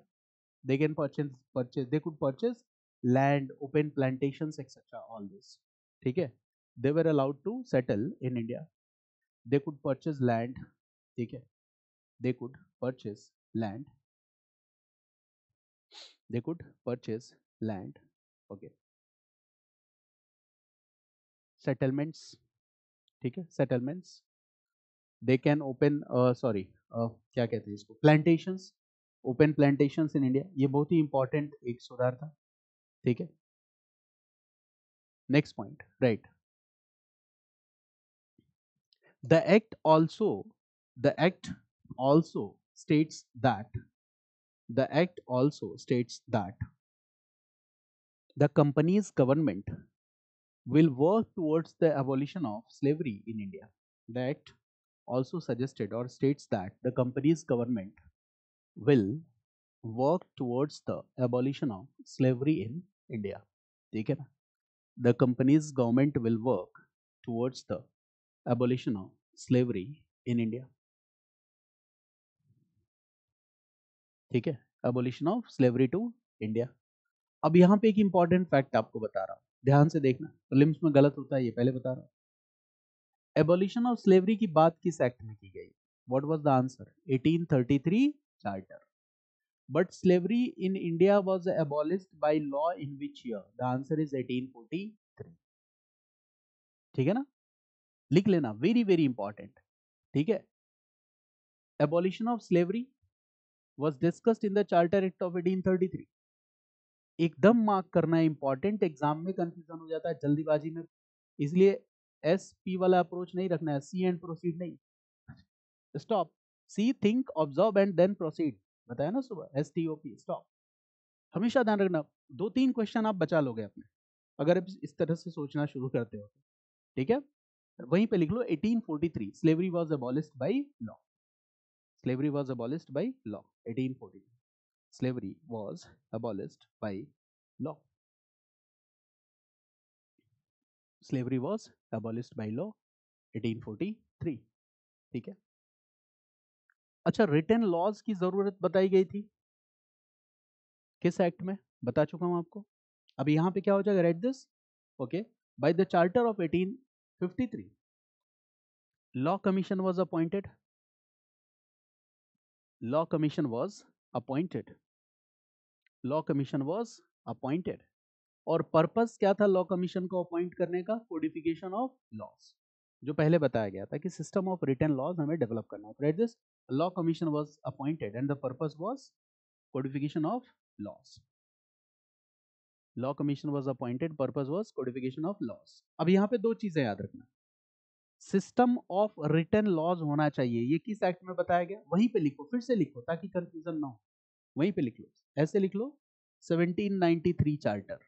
They can they could purchase land, open plantations, etc. All this. ठीक है? They were allowed to settle in India. They could purchase land. ठीक है? They could purchase land. They could purchase land. Okay. Settlements. ठीक है? Settlements. They can open, क्या कहते हैं इसको, plantations, open plantations in India. ये बहुत ही इंपॉर्टेंट एक सुधार था. ठीक है. Next point, right. The act also the act also states that the act also states that the company's government will work towards the abolition of slavery in India. The act also suggested or states that the company's government will work towards the abolition of slavery in India. ठीक है ना? The company's government will work towards the abolition of slavery in India. ठीक है? Abolition of slavery to India. अब यहाँ पे एक important fact आपको बता रहा हूँ, ध्यान से देखना, प्रीलिम्स में गलत होता है ये पहले बता रहा हूँ. एबोलिशन ऑफ स्लेवरी की बात किस एक्ट में की गई? What was the answer? 1833 charter. But slavery in India was abolished by law in which year? The answer is 1843. ठीक है ना? लिख लेना, वेरी वेरी इंपॉर्टेंट. ठीक है? Abolition of slavery was discussed in the Charter Act of 1833. एकदम mark करना है, इंपॉर्टेंट. एग्जाम में कंफ्यूजन हो जाता है जल्दीबाजी में, इसलिए एस पी वाला अप्रोच नहीं रखना है, सी एंड प्रोसीड नहीं. Stop. See, think, observe and then proceed. बताया ना सुबह, S T O P, stop. हमेशा ध्यान रखना, 2-3 क्वेश्चन आप बचा लोगे अपने, अगर आप इस तरह से सोचना शुरू करते हो. ठीक है? वहीं पे लिख लो 1843, slavery was abolished by law. Slavery was abolished by law. 1843, slavery was abolished by law. Slavery was abolished by law 1843. ठीक है? अच्छा, रिटन लॉज की जरूरत बताई गई थी किस एक्ट में? बता चुका हूं आपको. अब यहां पे क्या हो जाएगा? Right this. Okay. By the charter of 1853, law commission was appointed. Law commission was appointed. Law commission was appointed. और पर्पस क्या था लॉ कमीशन को अपॉइंट करने का? कोडिफिकेशन ऑफ लॉज, जो पहले बताया गया था कि सिस्टम ऑफ रिटन लॉज हमें डेवलप करना है. Write this. Law commission was appointed and the purpose was codification of laws. Law commission was appointed, purpose was codification of laws. अब यहाँ पे दो चीजें याद रखना. सिस्टम ऑफ रिटन लॉज होना चाहिए, ये किस एक्ट में बताया गया? वहीं पे लिखो, फिर से लिखो ताकि कंफ्यूजन ना हो. वहीं पे लिख लो, ऐसे लिख लो, 1793 चार्टर.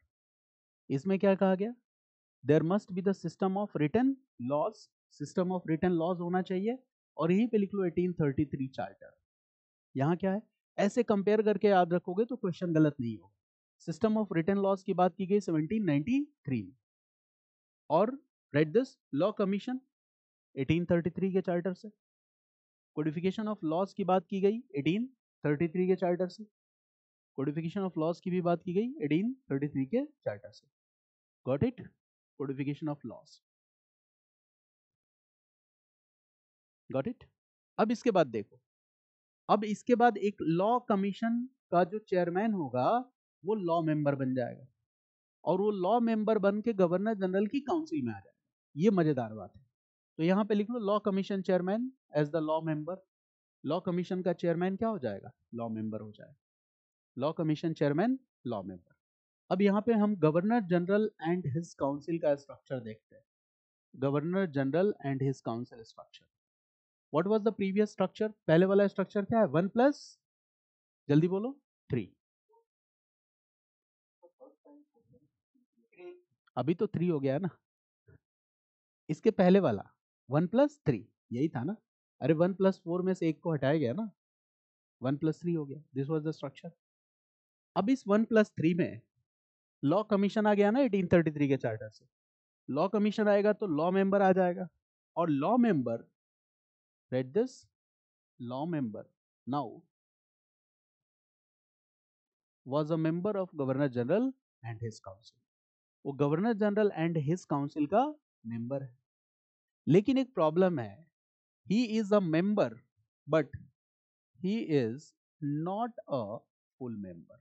इसमें क्या कहा गया? There must be the system of written laws. System of written laws होना चाहिए. और यहीं पे लिख लो 1833 चार्टर. यहाँ क्या है? ऐसे कंपेयर करके याद रखोगे तो क्वेश्चन गलत नहीं होगा. सिस्टम ऑफ रिटन लॉज की बात की गई 1793 में, और राइट दिस, लॉ कमीशन 1833 के चार्टर से. कोडिफिकेशन ऑफ लॉज की बात की गई 1833 के चार्टर से. कोडिफिकेशन ऑफ लॉज की भी बात की गई 1833 के चार्टर से. Got it? Codification of laws. Got it? अब इसके बाद देखो, अब इसके बाद एक लॉ कमीशन का जो चेयरमैन होगा वो लॉ मेंबर बन जाएगा, और वो लॉ मेंबर बन के गवर्नर जनरल की काउंसिल में आ जाएगा. ये मजेदार बात है. तो यहां पे लिख लो law commission chairman as the law member. Law commission का चेयरमैन क्या हो जाएगा? लॉ मेंबर हो जाएगा. Law commission chairman, law member. अब यहाँ पे हम Governor general and his council का स्ट्रक्चर देखते हैं. Governor general and his council structure. What was the previous structure? पहले वाला स्ट्रक्चर क्या है? 1+, जल्दी बोलो, 3. अभी तो 3 हो गया है ना. इसके पहले वाला 1+3 यही था ना. अरे 1+4 में से एक को हटाया गया ना, 1+3 हो गया. This was the structure. अब इस 1+3 में लॉ कमीशन आ गया ना 1833 के चार्टर से। लॉ कमीशन आएगा तो लॉ मेंबर आ जाएगा, और law member, read this, law member now was a member of governor general and his council। वो governor general and his council का मेंबर है, लेकिन एक प्रॉब्लम है, he is a member but he is not a full member.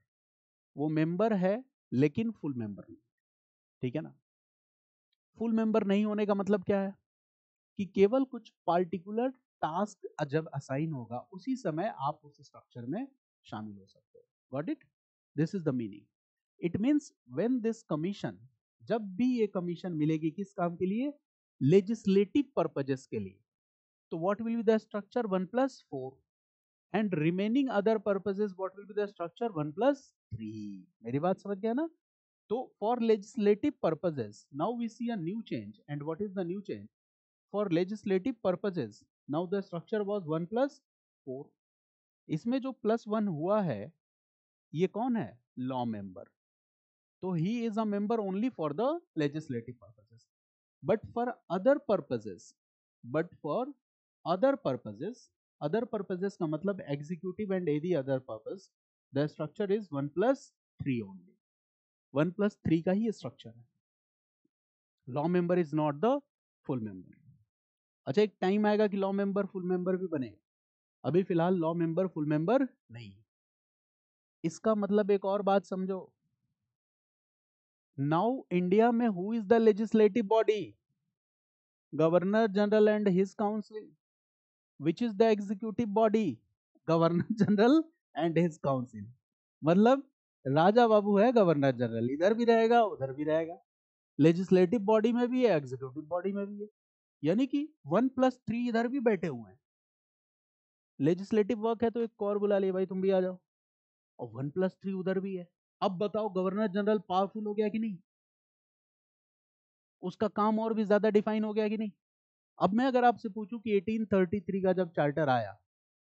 वो member है लेकिन full member नहीं, ठीक है ना। फुल मेंबर नहीं होने का मतलब क्या है कि केवल कुछ पार्टिकुलर टास्क जब असाइन होगा उसी समय आप उस स्ट्रक्चर में शामिल हो सकते हो। Got it? This is the meaning. It means when this commission, जब भी ये कमीशन मिलेगी किस काम के लिए, लेजिस्लेटिव पर्पजेस के लिए, तो what will be the structure 1+4, and remaining other purposes what will be the structure 1+3। मेरी बात समझ गया ना? तो for legislative purposes now we see a new change, and what is the new change? For legislative purposes now the structure was 1+4। इसमें जो +1 हुआ है ये कौन है? Law member. तो he is a member only for the legislative purposes, but for other purposes, but for other purposes का मतलब executive and any other purpose, the structure is 1+3 only। 1+3 का ही स्ट्रक्चर है। Law member is not the full member. अच्छा, एक time आएगा कि law member full member भी बनेगा, अभी फिलहाल लॉ मेंबर फुल मेंबर नहीं। इसका मतलब एक और बात समझो, नाउ इंडिया में who is the legislative body? Governor general and his council. Which is the executive body? Governor general and his council. मतलब राजा बाबू है गवर्नर जनरल, इधर भी रहेगा उधर भी रहेगा, लेजिस्लेटिव बॉडी में भी है एग्जीक्यूटिव बॉडी में भी है, यानी कि 1+3 इधर भी बैठे हुए हैं। लेजिस्लेटिव वर्क है तो एक और बुला लिया, भाई तुम भी आ जाओ, और 1+3 उधर भी है। अब बताओ गवर्नर जनरल पावरफुल हो गया कि नहीं? उसका काम और भी ज्यादा डिफाइन हो गया कि नहीं? अब मैं अगर आपसे पूछूं कि 1833 का जब चार्टर आया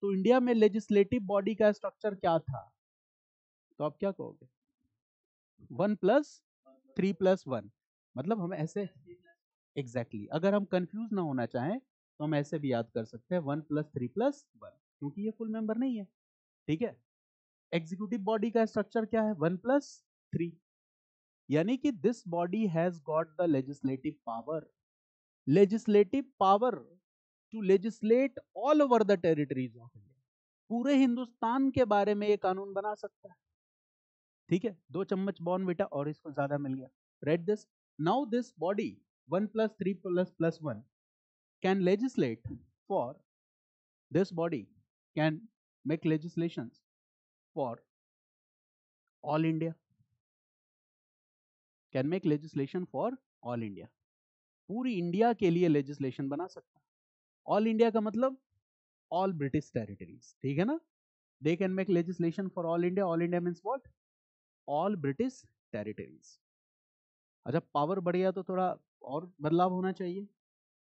तो इंडिया में लेजिस्लेटिव बॉडी का स्ट्रक्चर क्या था, तो आप क्या कहोगे? 1+3+1। मतलब हम ऐसे, एग्जैक्टली अगर हम कंफ्यूज ना होना चाहें तो हम ऐसे भी याद कर सकते हैं 1+3+1, क्योंकि ये फुल मेंबर नहीं है, ठीक है। एग्जीक्यूटिव बॉडी का स्ट्रक्चर क्या है? 1+3, यानी कि this body has got the legislative power, legislative power to legislate all over the territories of India. पूरे हिंदुस्तान के बारे में ये कानून बना सकता है, ठीक है। 2 चम्मच बॉर्नविटा और इसको ज्यादा मिल गया, read this. Now this body 1+3+1 can legislate for, this body can make legislation for all India, can make legislation for all India. पूरी इंडिया के लिए लेजिस्लेशन बना सकता है। ऑल इंडिया का मतलब ऑल ब्रिटिश टेरिटरीज, ठीक है ना। They can make legislation for all India, all India means what? All British territories. अच्छा, पावर बढ़ गया तो थोड़ा और बदलाव होना चाहिए।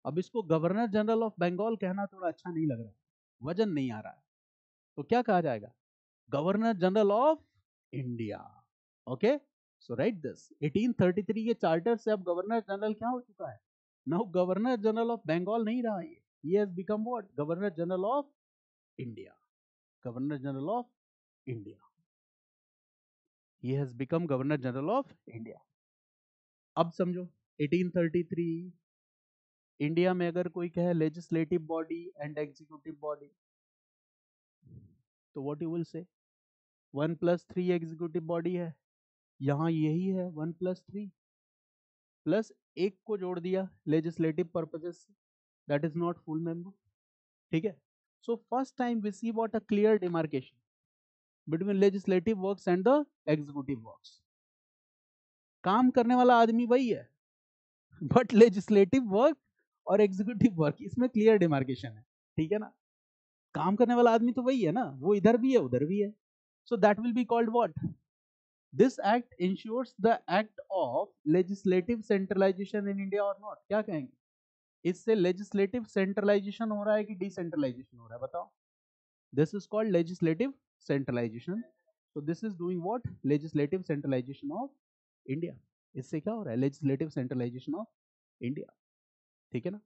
अब इसको गवर्नर जनरल ऑफ बंगाल कहना थोड़ा अच्छा नहीं लग रहा है, वजन नहीं आ रहा है, तो क्या कहा जाएगा? Governor general of India. Okay, so right this, 1833 के चार्टर से अब गवर्नर जनरल क्या हो चुका है? Now governor general of Bengal नहीं रहा ये, he has become what? Governor general of India. Governor general of India, he has become Governor general of India. अब समझो 1833 इंडिया में अगर कोई कहे legislative body and executive body, तो what you will say? 1+3 executive body है, यहाँ यही है 1+3 प्लस एक को जोड़ दिया लेजिस्लेटिव पर्पजेस से, that is not full member, ठीक है। So first time we see what a clear demarcation between legislative works and the executive works. काम करने वाला आदमी वही है, बट लेजिस्लेटिव वर्क और एग्जीक्यूटिव वर्क इसमें क्लियर डिमार्केशन है, ठीक है ना। काम करने वाला आदमी तो वही है ना, वो इधर भी है उधर भी है। So that will be called what? This act ensures the act of legislative centralisation in India और नॉट, क्या कहेंगे? इससे लेजिस्लेटिव सेंट्रलाइजेशन हो रहा है कि डिसेंट्रलाइजेशन हो रहा है, बताओ। This is called legislative centralisation. तो this is doing what, legislative centralisation of India. इससे क्या हो रहा है, लेजिस्लेटिव सेंट्रलाइजेशन ऑफ इंडिया, ठीक है ना।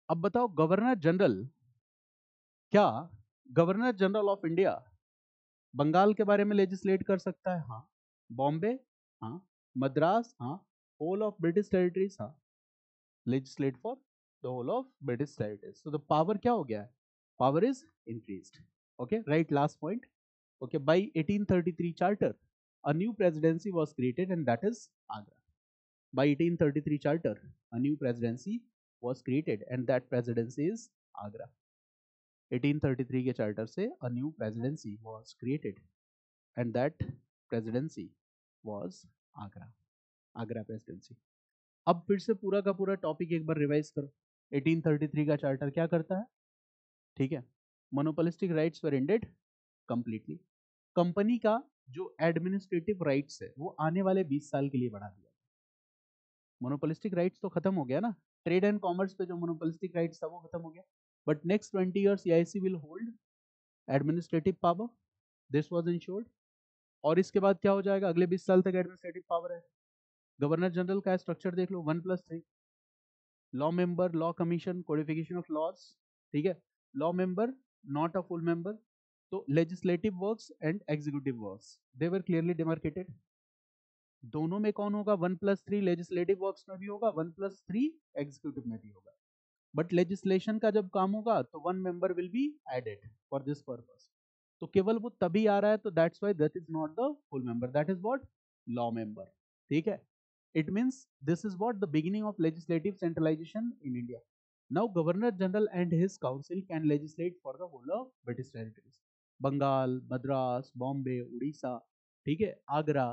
अब बताओ गवर्नर जनरल, क्या governor general of India Bengal के बारे में लेजिस्लेट कर सकता है? हाँ। बॉम्बे? हाँ। मद्रास? हाँ। Whole of British territories? हाँ। Legislate for the whole of British territories. तो द पावर क्या हो गया है, power is increased. Okay, right, last point. Okay, by 1833 charter, a new presidency was created and that is Agra. By 1833 charter, a new presidency was created and that presidency is Agra. 1833 के charter से a new presidency was created and that presidency was Agra. Agra presidency. अब फिर से पूरा का पूरा topic एक बार revise करो। 1833 का चार्टर क्या करता है, ठीक है, मोनोपोलिस्टिक राइट्स वर एंडेड कंप्लीटली। कंपनी का जो एडमिनिस्ट्रेटिव राइट्स है वो आने वाले 20 साल के लिए बढ़ा दिया। मोनोपोलिस्टिक राइट्स तो खत्म हो गया ना, ट्रेड एंड कॉमर्स पे जो मोनोपोलिस्टिक राइट्स था वो खत्म हो गया, but next 20 years EIC will hold administrative power, this was insured. और इसके बाद क्या हो जाएगा, अगले 20 साल तक एडमिनिस्ट्रेटिव पावर है। गवर्नर जनरल का स्ट्रक्चर देख लो, 1+3, law member, law commission, codification of laws, ठीक है, law member, not a full member. तो legislative works and executive works they were clearly demarcated. दोनों में कौन होगा, 1+3 लेजिस्लेटिव वर्क्स में भी होगा, 1+3 एग्जीक्यूटिव में भी होगा। बट लेजिस्लेशन का जब काम होगा तो 1 member will be added for this purpose. तो केवल वो तभी आ रहा है, तो that's why that is not the full member, that is what, law member, ठीक है। It means this is what the beginning of legislative centralisation in India. Now governor general and his council can legislate for the whole of British territories, Bengal, Madras, Bombay, Orissa, ठीक है, Agra,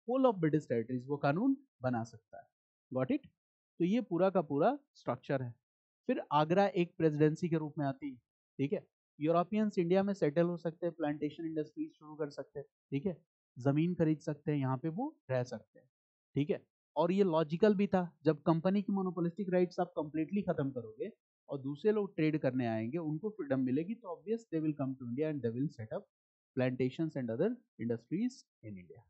whole of British territories वो कानून बना सकता है। Got it. तो ये पूरा का पूरा स्ट्रक्चर है। फिर आगरा एक प्रेसिडेंसी के रूप में आती है, ठीक है। यूरोपियंस इंडिया में सेटल हो सकते हैं, प्लांटेशन इंडस्ट्रीज शुरू कर सकते हैं, ठीक है, जमीन खरीद सकते हैं, यहाँ पे वो रह सकते हैं, ठीक है। और ये लॉजिकल भी था, जब कंपनी की मोनोपोलिस्टिक राइट्स आप कंप्लीटली खत्म करोगे और दूसरे लोग ट्रेड करने आएंगे, उनको फ्रीडम मिलेगी, तो obvious they will come to India and they will set up plantations and other industries in India.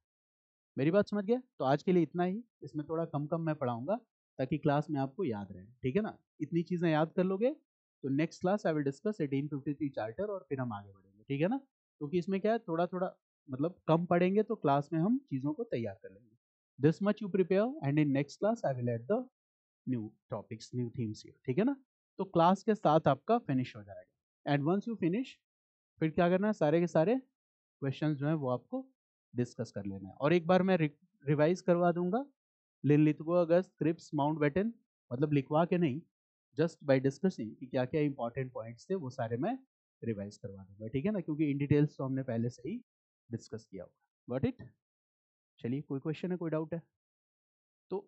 मेरी बात समझ गए? तो आज के लिए इतना ही, इसमें थोड़ा कम कम मैं पढ़ाऊंगा ताकि क्लास में आपको याद रहे, ठीक है ना। इतनी चीजें याद कर लोगे तो next class I will discuss 1853 charter और फिर हम आगे बढ़ेंगे, ठीक है ना। क्योंकि इसमें क्या है, थोड़ा थोड़ा मतलब कम पढ़ेंगे तो क्लास में हम चीजों को तैयार कर लेंगे। This much you prepare and in next class I will add the new topics, new themes here, ठीक है ना। तो क्लास के साथ आपका फिनिश हो जाएगा एंड वंस यू फिनिश फिर क्या करना है, सारे के सारे क्वेश्चंस जो है वो आपको डिस्कस कर लेना है। और एक बार मैं रिवाइज करवा दूंगा, लिथुगो, अगस्त, क्रिप्स, माउंटबेटन, मतलब लिखवा के नहीं, जस्ट बाय डिस्कसिंग कि क्या क्या इंपॉर्टेंट पॉइंट्स थे वो सारे मैं रिवाइज करवा दूंगा, ठीक है ना, क्योंकि इन डिटेल्स तो हमने पहले से ही डिस्कस किया होगा। Got it. चलिए, कोई क्वेश्चन है, कोई डाउट है? तो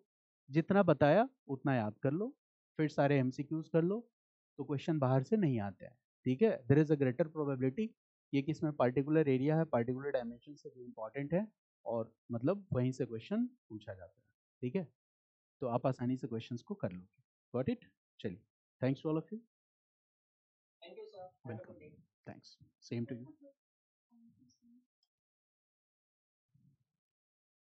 जितना बताया उतना याद कर लो, फिर सारे एमसीक्यूज कर लो, तो क्वेश्चन बाहर से नहीं आते हैं, ठीक है। There is a greater probability ये कि इसमें पार्टिकुलर एरिया है, पार्टिकुलर डायमेंशन से जो इंपॉर्टेंट है, और मतलब वहीं से क्वेश्चन पूछा जाता है, ठीक है। तो आप आसानी से क्वेश्चंस को कर लोगे। Got it. चलिए, thanks to all of you. Thank you, sir. Have a welcome. good day. Thanks. Same to you.